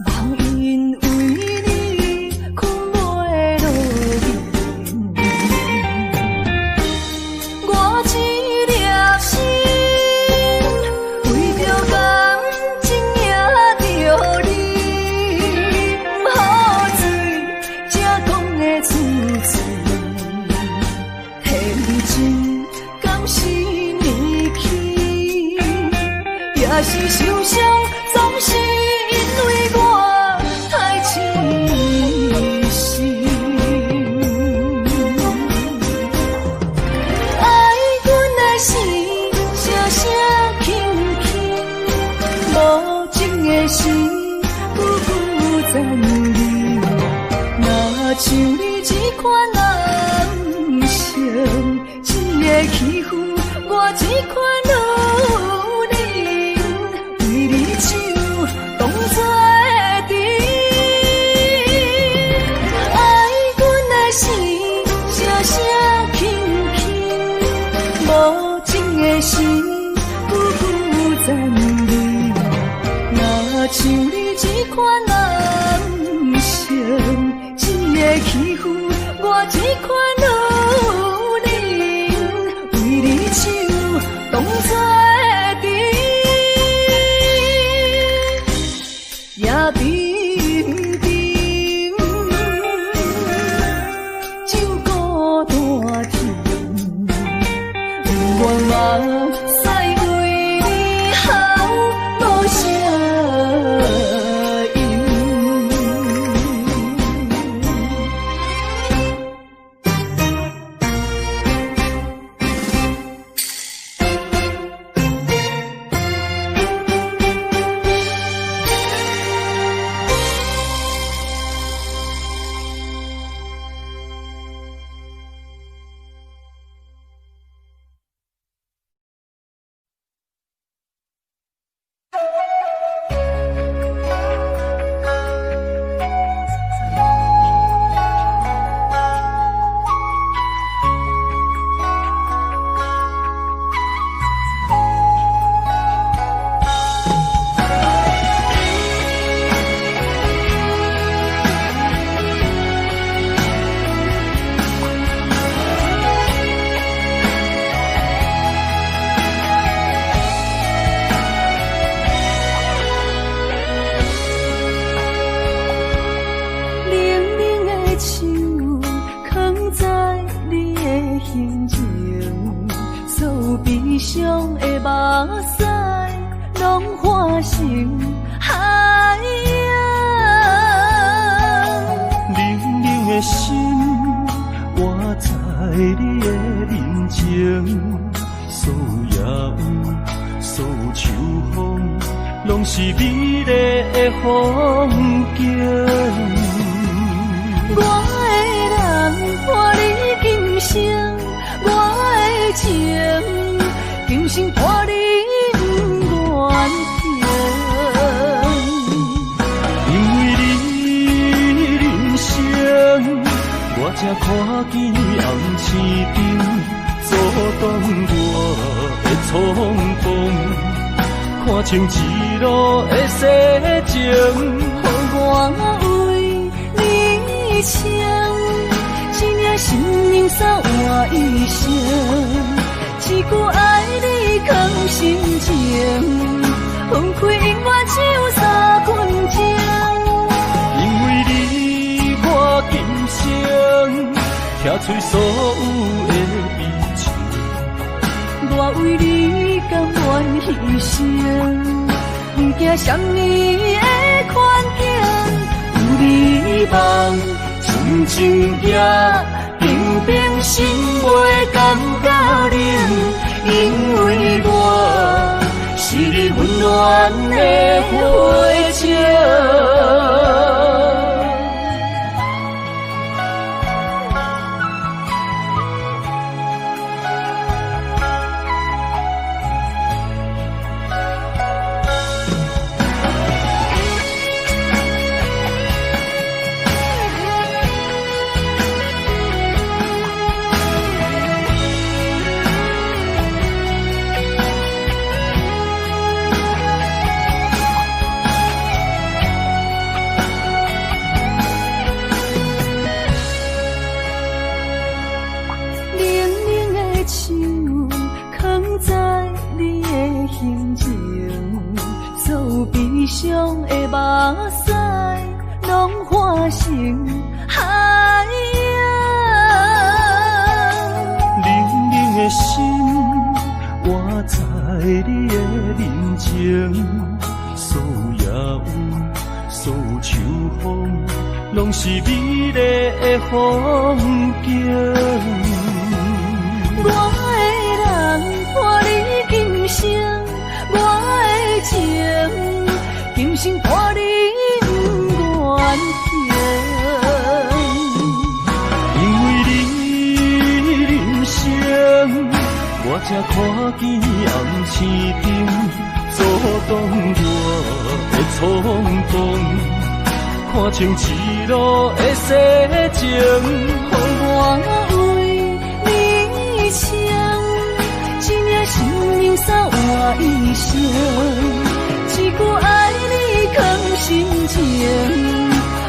梦因为你困袂落眠。我一粒心，为着感情也着你，好水才讲的出嘴，天真敢是年轻，也是受伤，总是因为我太痴心。爱阮的心，声声轻轻，无情的心，久久残留。若像你这款男性，一个欺负我这款女人，为你手当作甜。爱阮的心，声声轻轻，无情的心，久久残留。若像你这款男性，一个欺负我这款女人，为你手当作甜，也冰冰酒孤单甜，我嘛使为你好无声音。悲伤的目屎，拢化成海洋。冷冷的心，活在你的面前，所有夜雾，所有秋风，拢是美丽的风景。我的人伴你今生，我的情今生伴你远行。因为你人生，我才看见红星顶阻挡我的冲动，看清一路的世情，予我为你唱，一领心灵扫换一生，一句爱你藏心情，分开永远只有3分钟。因为你我今生拆碎所有的悲情，我为你甘愿牺牲，不惊什么的困境，有你梦，静静行，平平心袂感觉冷，因为我是你温暖的花情。上的目屎，拢化成海洋。冷冷的心，我知你的人情，所有野有，所有秋风，拢是美丽的风景。我的人伴你今生，我的情今生伴你不愿停。因为你人生，我才看见暗星顶阻挡我的冲动。看清一路的世情，予我为你唱，一命生命散换一生，一句爱你藏心情，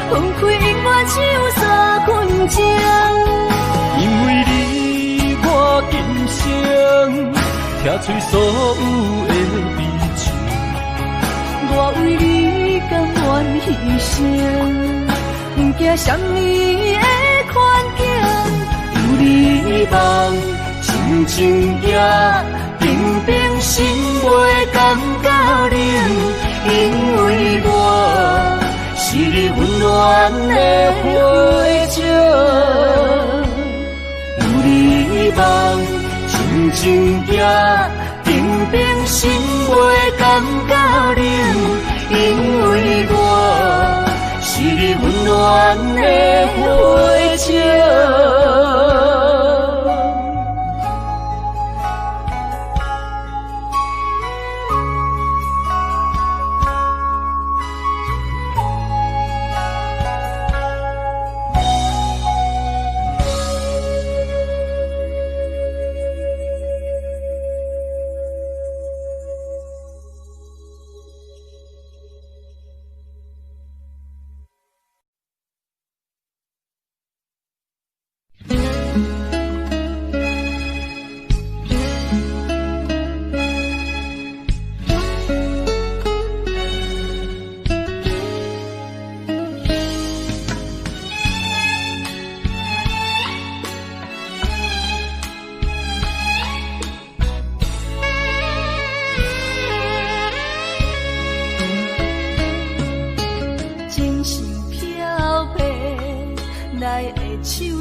分开永远只有3分钟。因为你我今生听取所有的悲情，我为你甘愿牺牲，不惊什么的困境，有你梦，真情也平平心袂感觉冷，因为我是你温暖的火种，有你梦，真情也平平心袂感觉冷，因为我是你温暖的火种。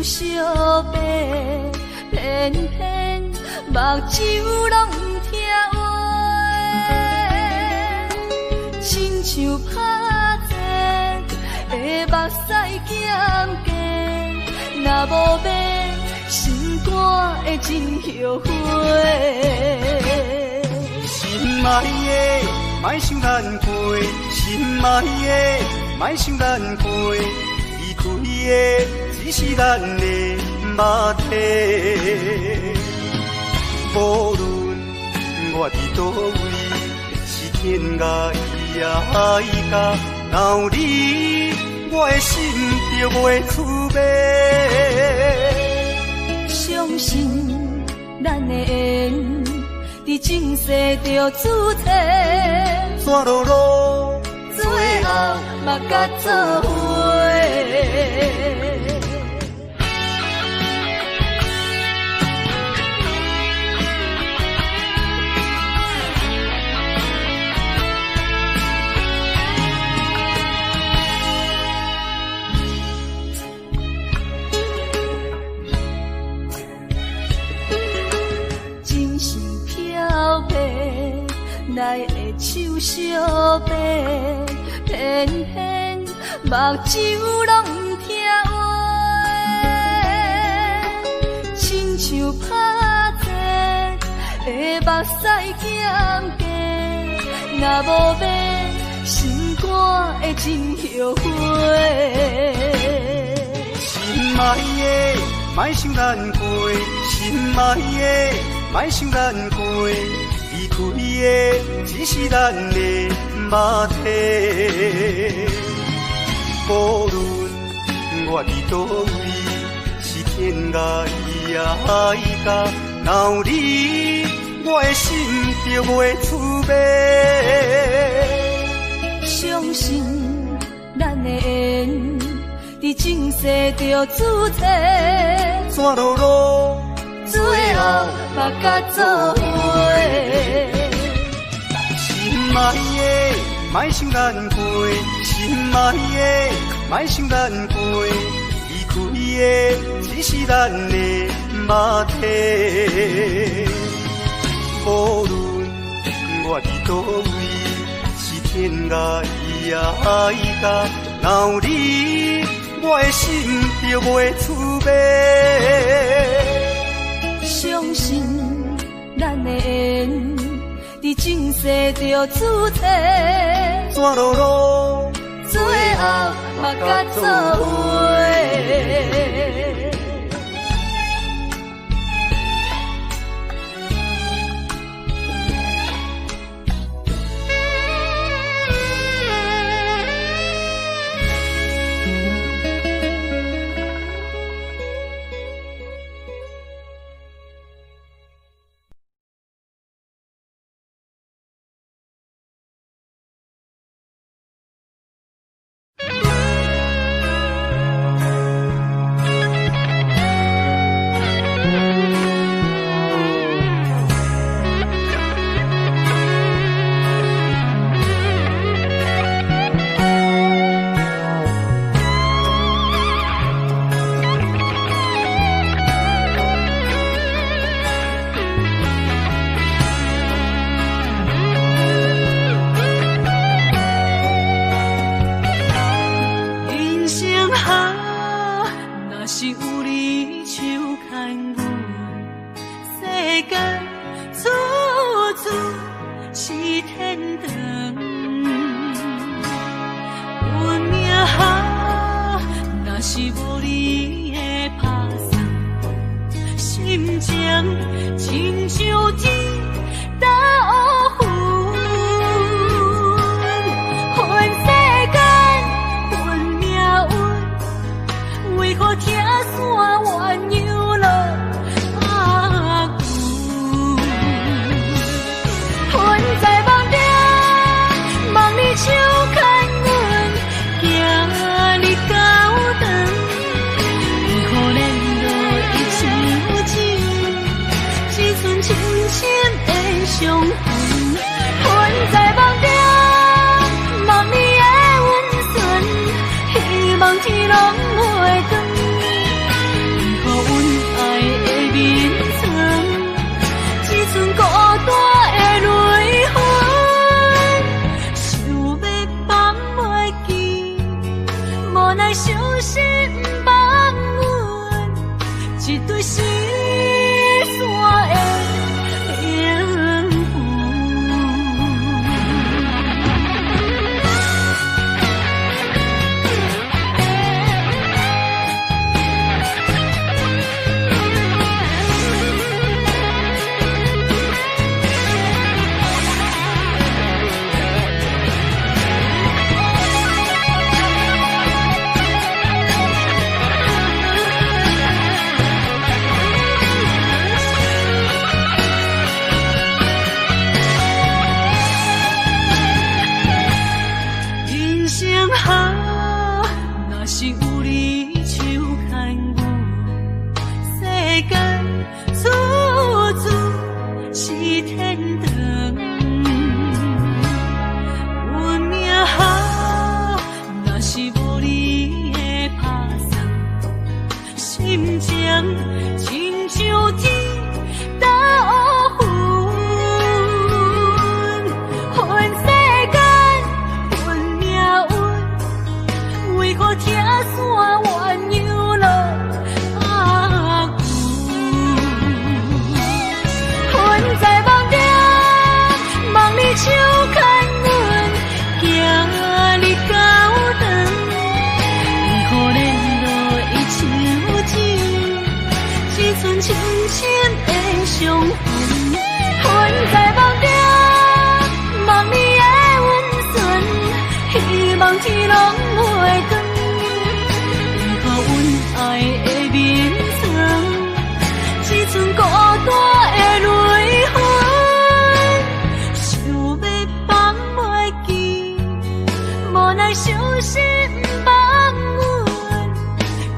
相白，偏偏目睭拢不听话，亲像拍折的目屎咸咸，若无变，心肝会真后悔。心爱的，莫想咱过；心爱的，莫想咱过。离开的只是咱的肉体。无论我伫倒位，是天涯海角，若有你，我的心就袂趣味。相信咱的缘，伫前世就注定，山路路，最后嘛甲做伙。奈会手相白，偏偏目睭拢不听话，亲像拍折的目屎咸咸，若无变，心肝会真后悔。心爱的，莫想咱过；心爱的，莫想咱过。离开的只是咱的肉体。无论我伫倒位，是天涯海角，若有你，我的心就袂趣味。世着主题，山路路，最后目甲做伙。心爱的，莫想咱陪；心爱的，莫想咱陪。离开的只是咱的肉体。无论我伫倒位，是天涯也爱甲，若有你，我的心就袂出卖。相信咱的缘，伫前世着注定，山路路，最后目甲做伙。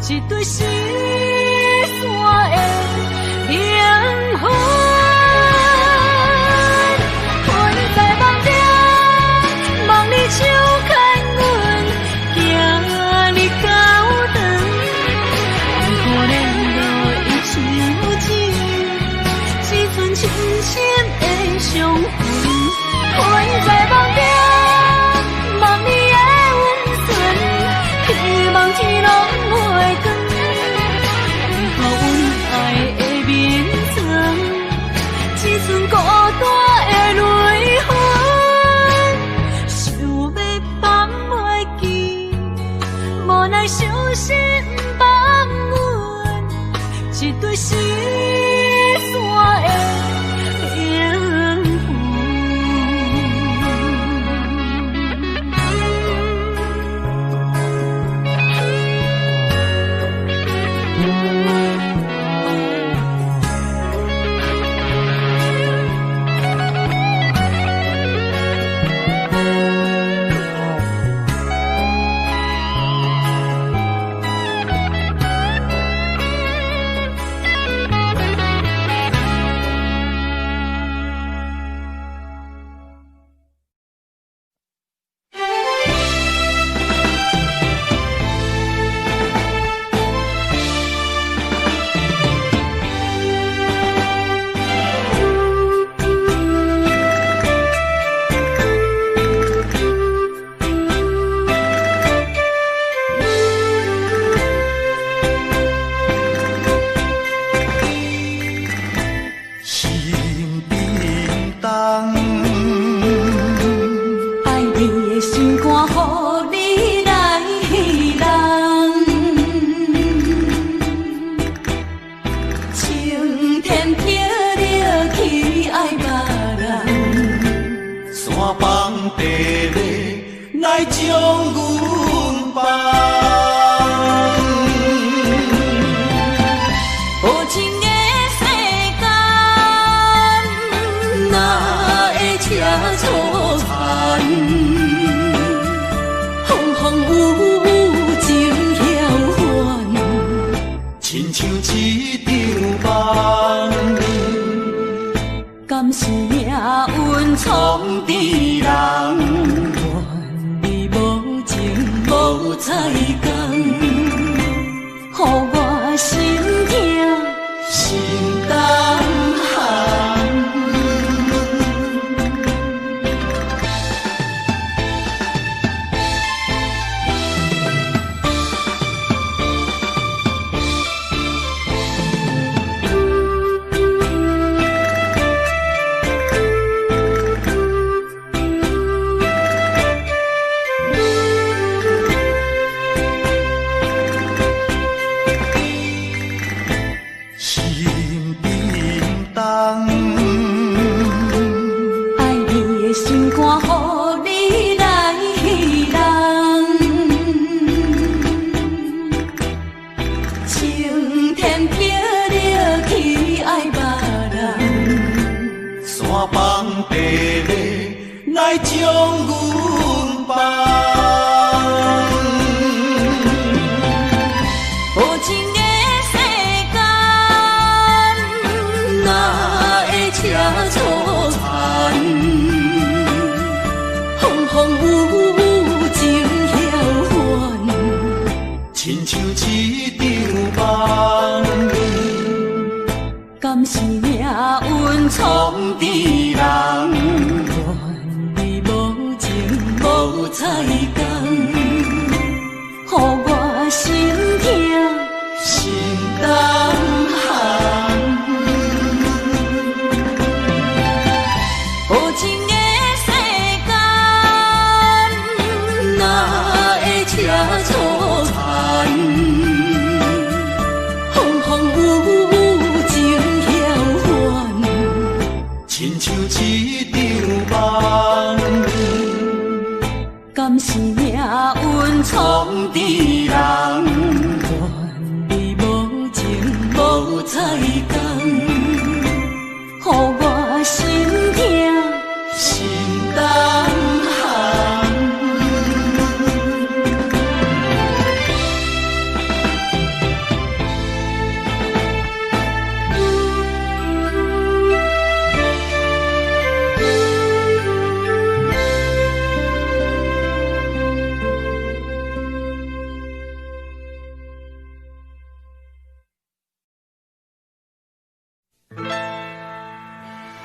一对失散的灵魂。阮在梦中望你手牵阮，行你高长，可怜落伊像情，只剩深深的伤痕。阮在梦中望你的温存，希望天拢袂光，予阮爱的眠床，只剩孤单的泪痕。想要放袂记，无奈伤心放阮，一对失散的灵魂。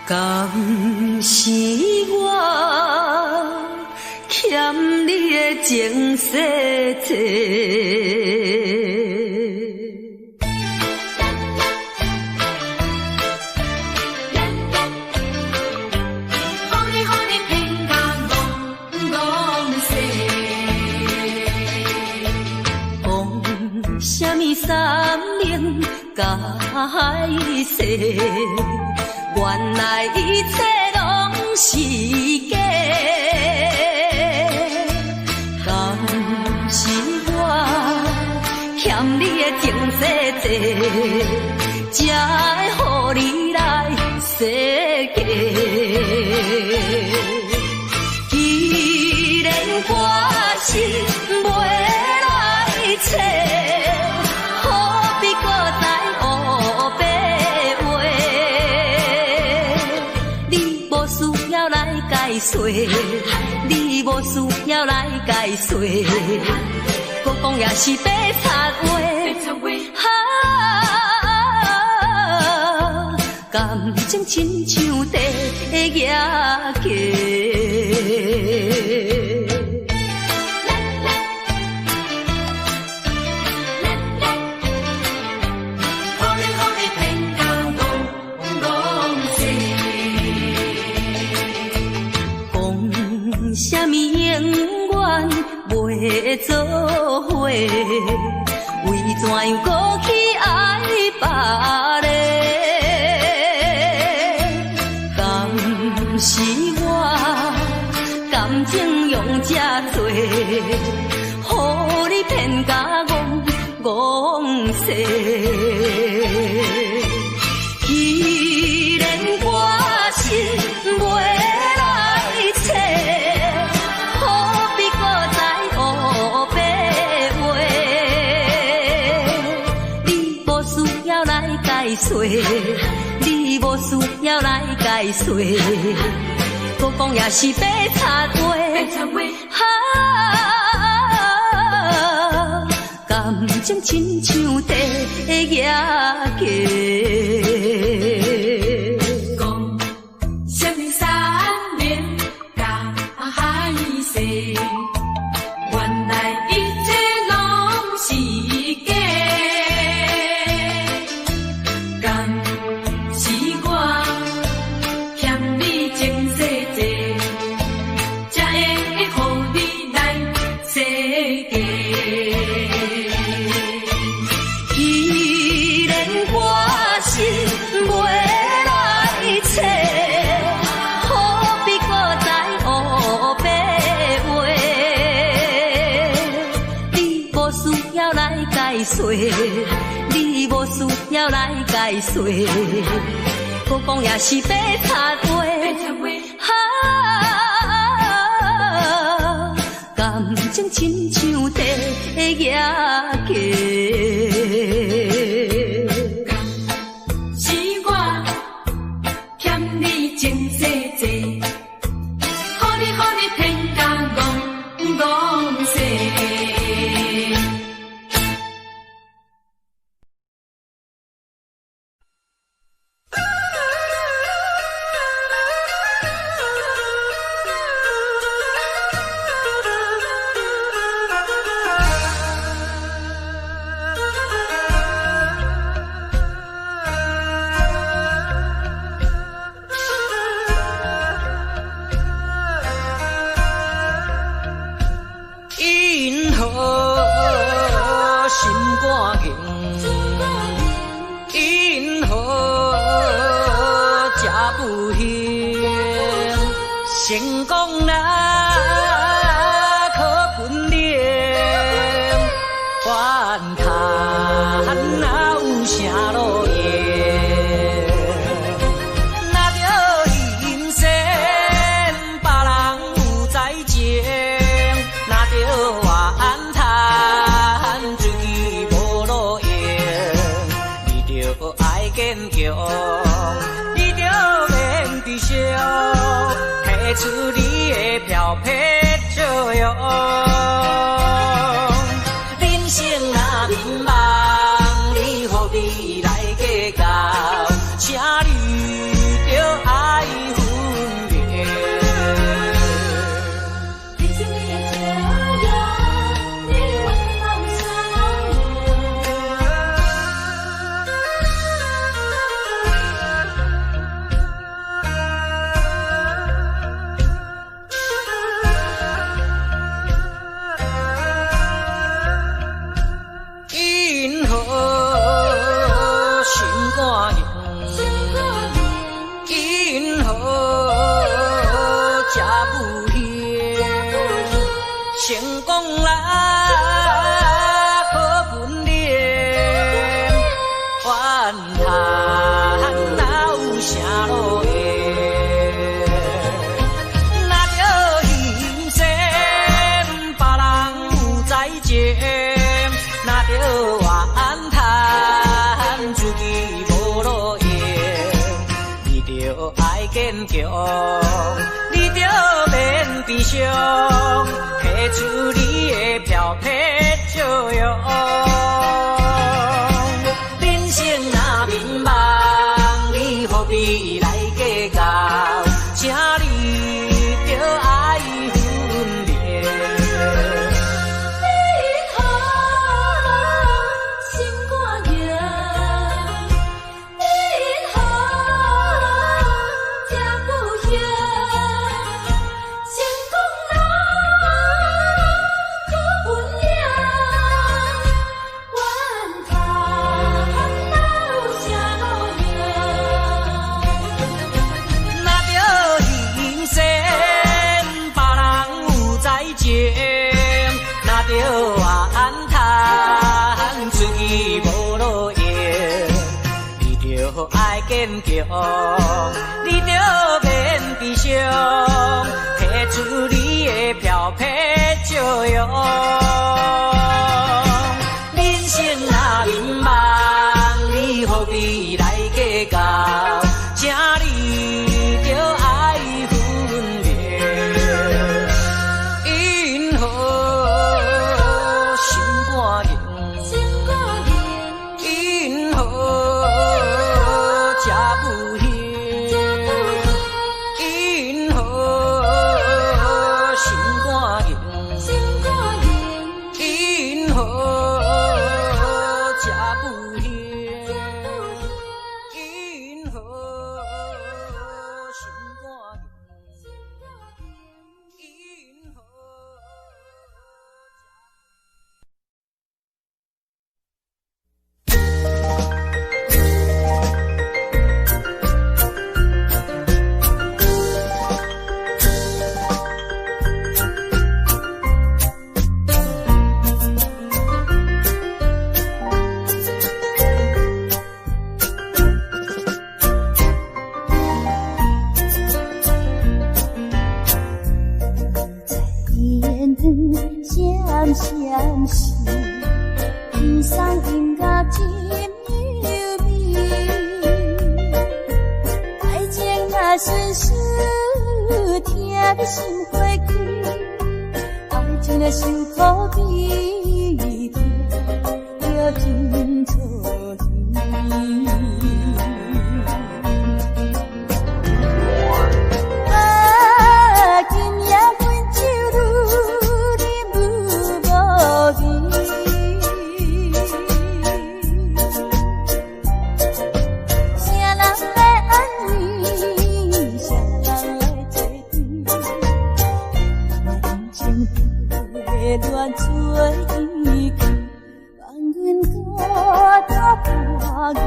敢是我欠你的情世多？啥物三年改世，原来一切拢是假。敢是我欠你的情世多，才会予你来世界。既然我是袂来找。你无需要来解说，搁讲也是白插话。感情亲像地野鸡。啥物永远袂做伙？为怎样搁去爱别个？敢是我感情用这多，予你骗甲戆世。既然我是袂你无需要来解说，搁讲也是白插话。感情亲像地野鸡。讲啥物三年甲海誓，原来一切拢是假。你无需要来解说，搁讲也是白插话。感情亲像地野鸡。是我欠你情世多，予你骗甲戆世。成功啦，可本领，怨叹哪有啥路用？若着人生别人有在情，若着怨叹自己无路用，你着爱坚强，你着免悲伤。提出你的漂泊作用，人生若迷茫，你何必来计较？请你着爱坚强，你着免悲伤，提出你的漂泊笑容。人生若迷茫，你何必来计较？请你着爱分别。坚强，你着免悲伤，提出你的漂泊笑容。人生若迷茫，你何必来计较？请你着爱分别，因何心肝硬？因何？吃不香，因何心肝硬？因何吃不香？因何心肝硬？因何？相思，天上音乐真柔美，爱情若顺势，听得心花开，爱情若受苦悲痛，着真错意。乱做一句，望阮孤单跨过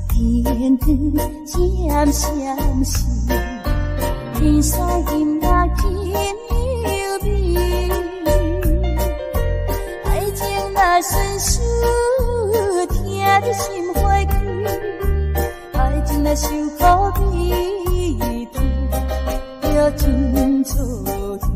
天灯闪闪，天上音乐真柔美，爱情若顺势，听得心花开，爱情若受苦悲痛，着真错意。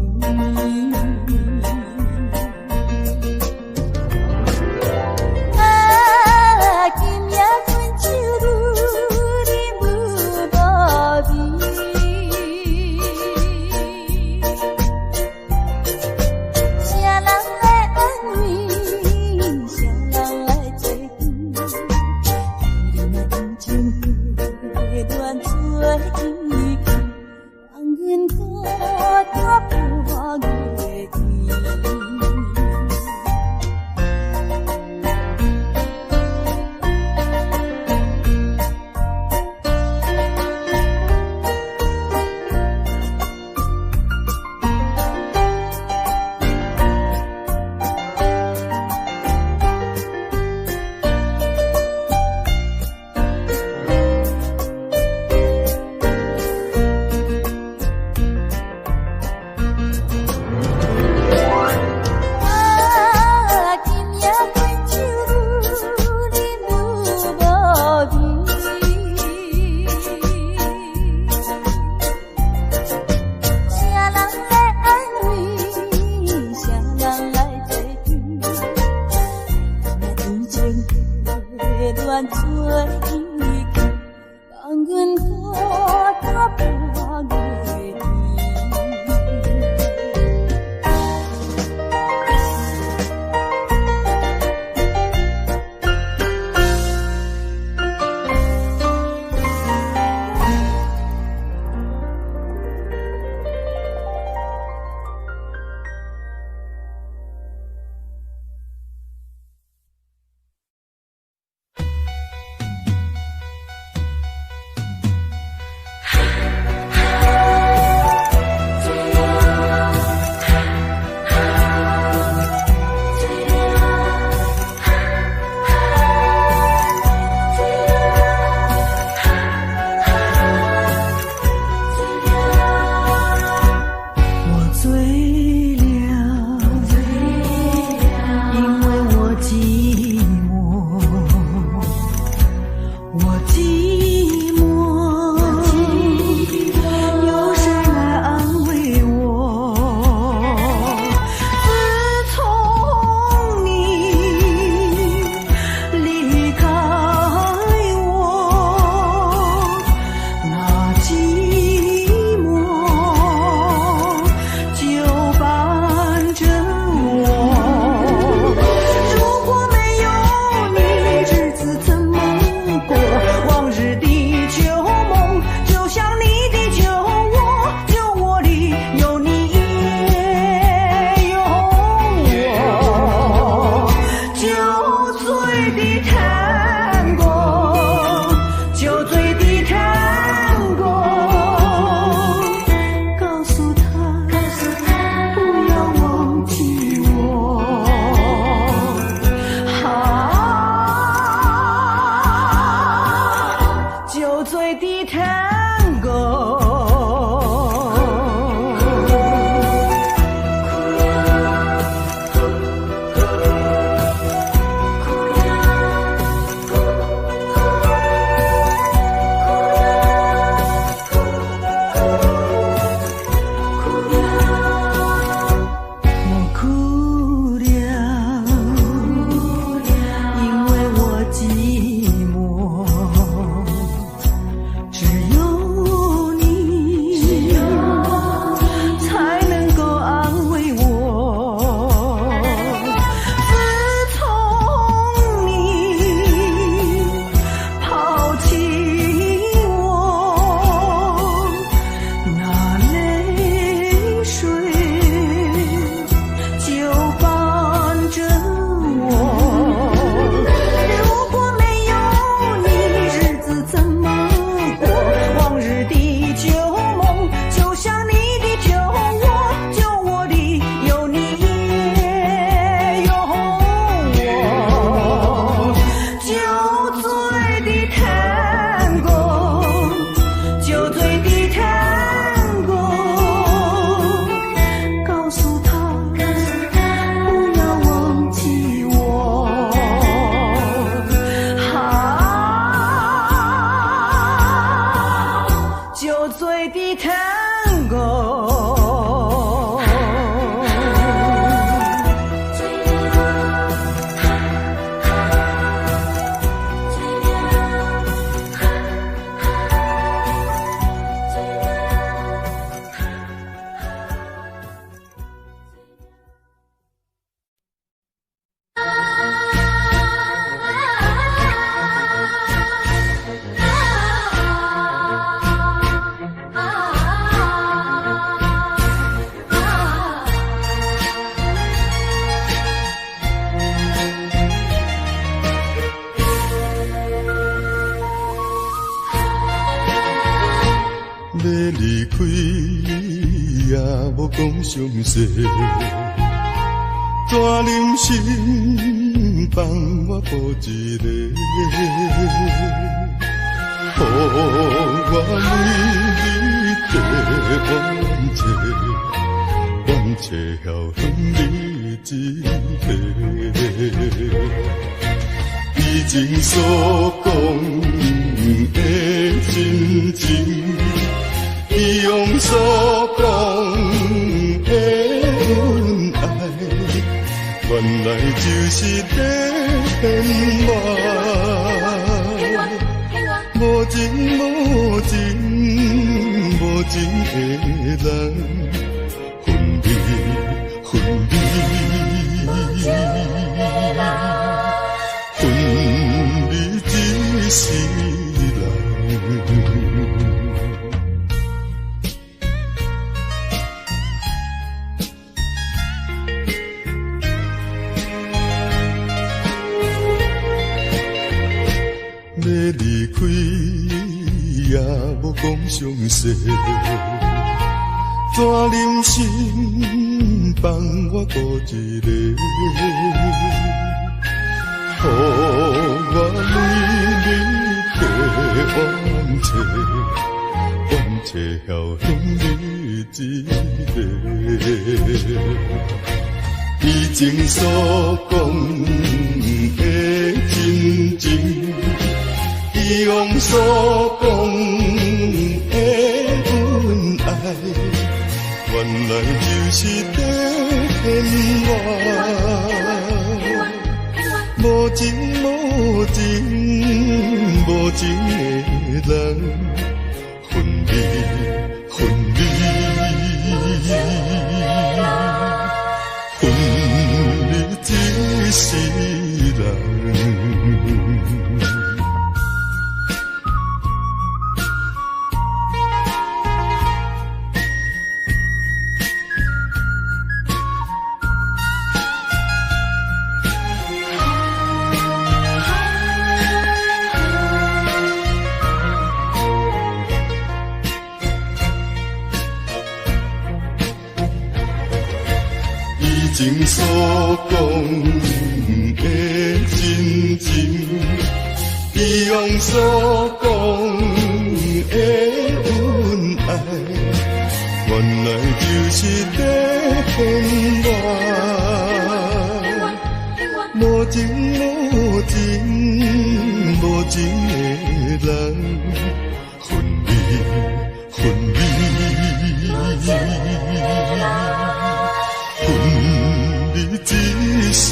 相识，全人生放我抱一个，予我为你地冤切，冤切晓向你一个。以前所讲的真情，以往所讲的恩爱，原来就是骗我。无情无情无情的人，分离分离。分离一世人，要离开也无讲详细，全人生放我孤一个。予我为你地冤切，冤切晓向你一个。以前所讲的真情，以往所讲的恩爱，原来就是在骗我。无情无情无情的人，分离分离，分离一世人。以前所讲的真情，以往所讲的恩爱，原来就是在骗我。无情无情无情的人，分离分离。分离一世。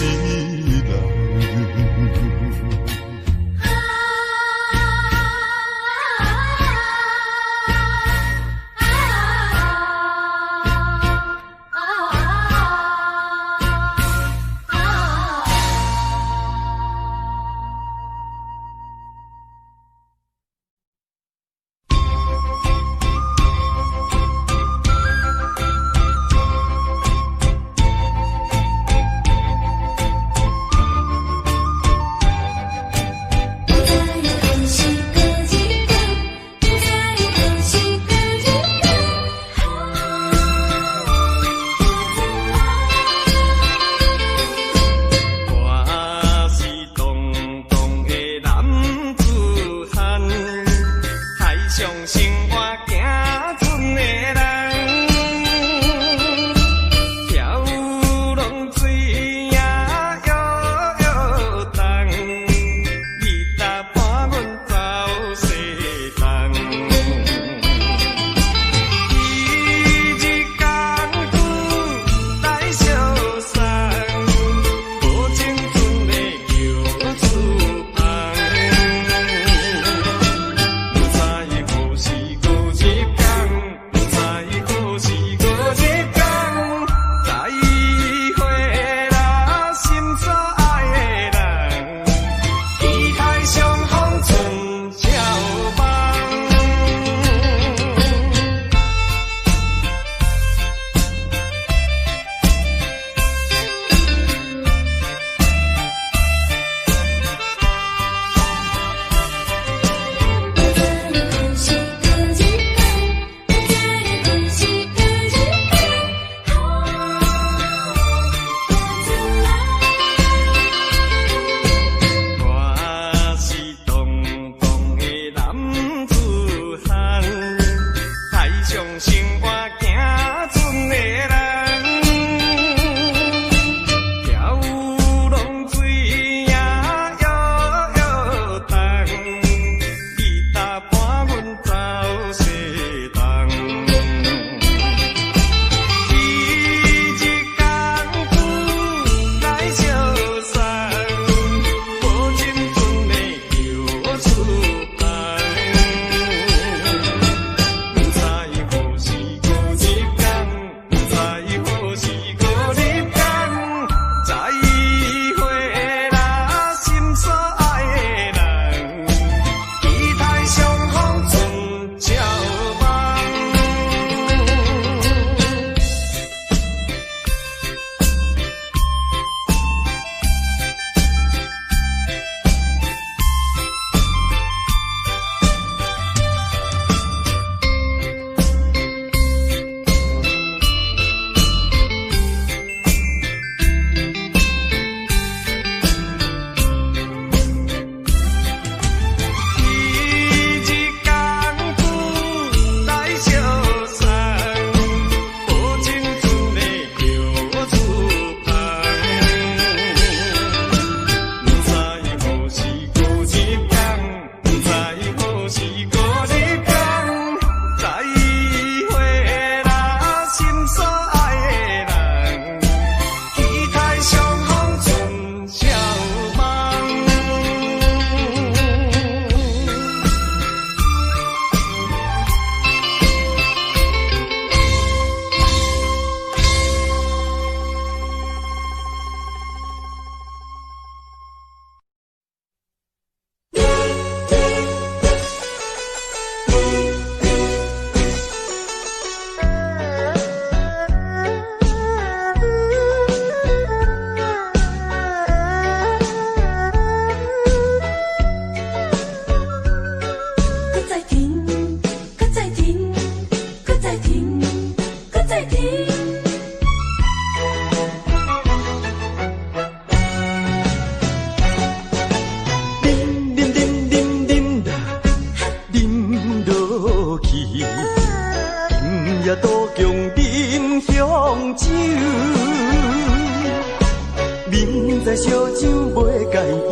知烧酒袂解意，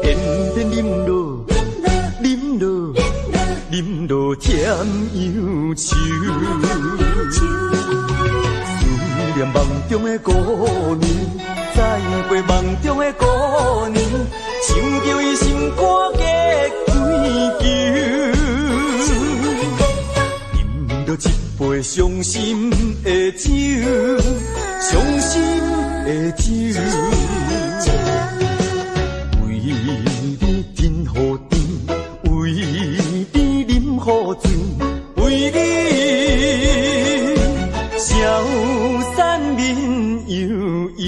偏偏饮落，饮落，饮落甜忧愁。思念梦中的姑娘，再过梦中的姑娘，想着伊心肝结归球。饮着一杯伤心的酒，伤心的酒。为你甜予甜，为你饮予醉，为你消散面悠悠。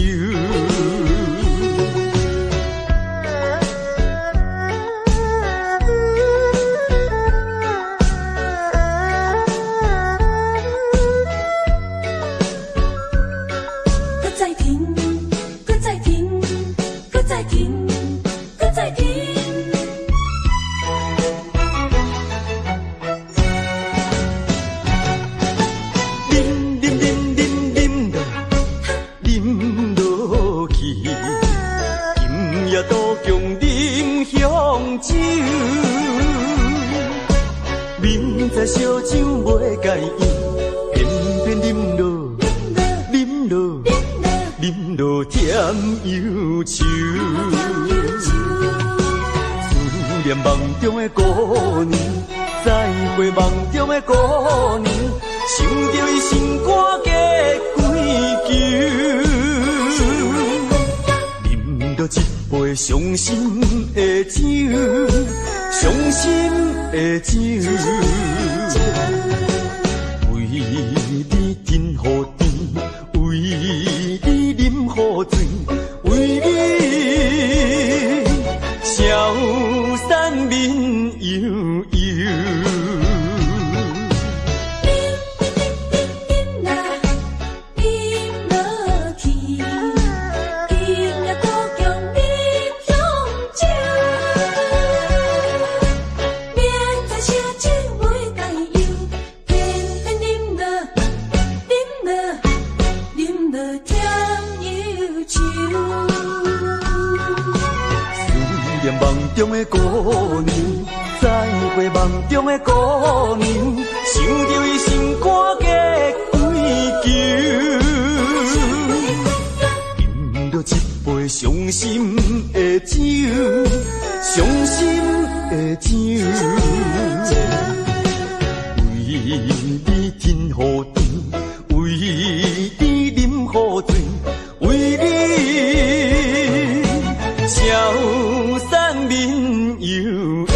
明知烧酒袂解意，偏偏饮落，饮落，饮落甜忧愁。思念梦中的姑娘，再会梦中的姑娘，想着伊心肝结归球。饮着一杯伤心的酒，伤心的酒。为你甜予甜，为你饮予醉，为你消散面悠悠。梦中的姑娘，再会梦中的姑娘，想着伊心肝结归球。饮着一杯伤心的酒，伤心的酒。为你甜予甜，为你饮予醉，为你消散面悠悠。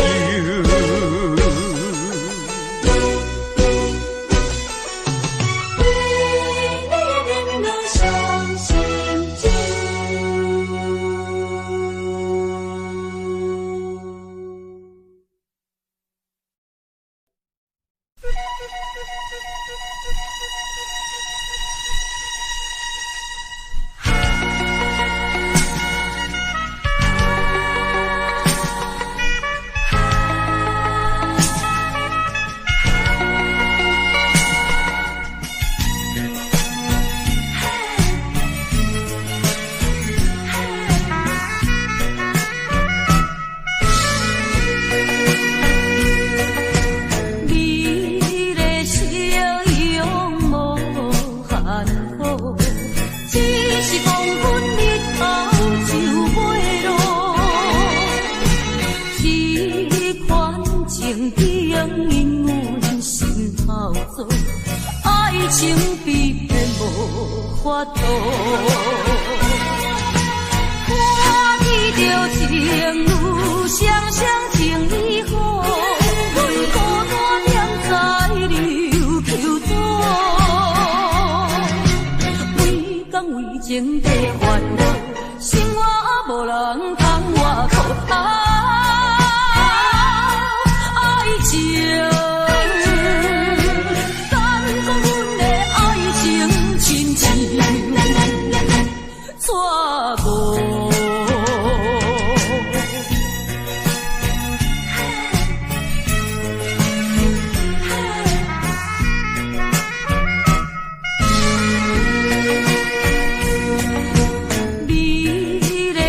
你的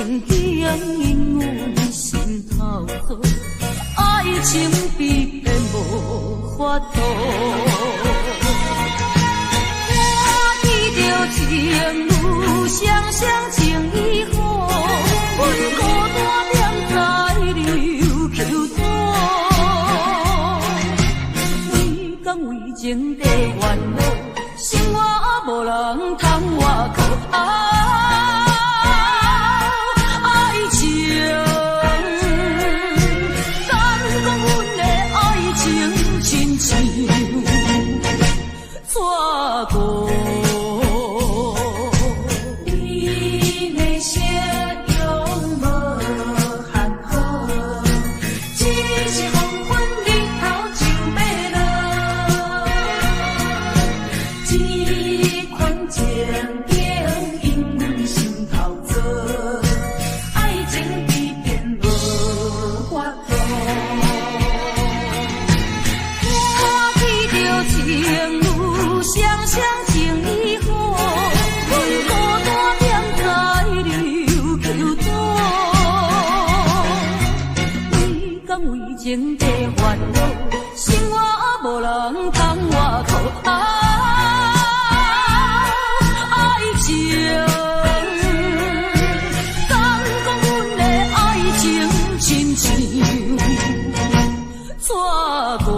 情景因阮心头好，爱情比变无法度。看见着情侣双双情意好，阮孤单踮在流球为讲为情地烦恼，生活无人通外靠。爱情，敢讲阮的爱情亲像错过。你的笑容无限好，只是黄昏日头就要落。这款情景因阮心头做，爱情比变无法度。看见着情侣双双情意好，阮孤单踮在流球为讲为情地烦恼，生活无人通外靠。爱情，敢讲阮的爱情亲像错过。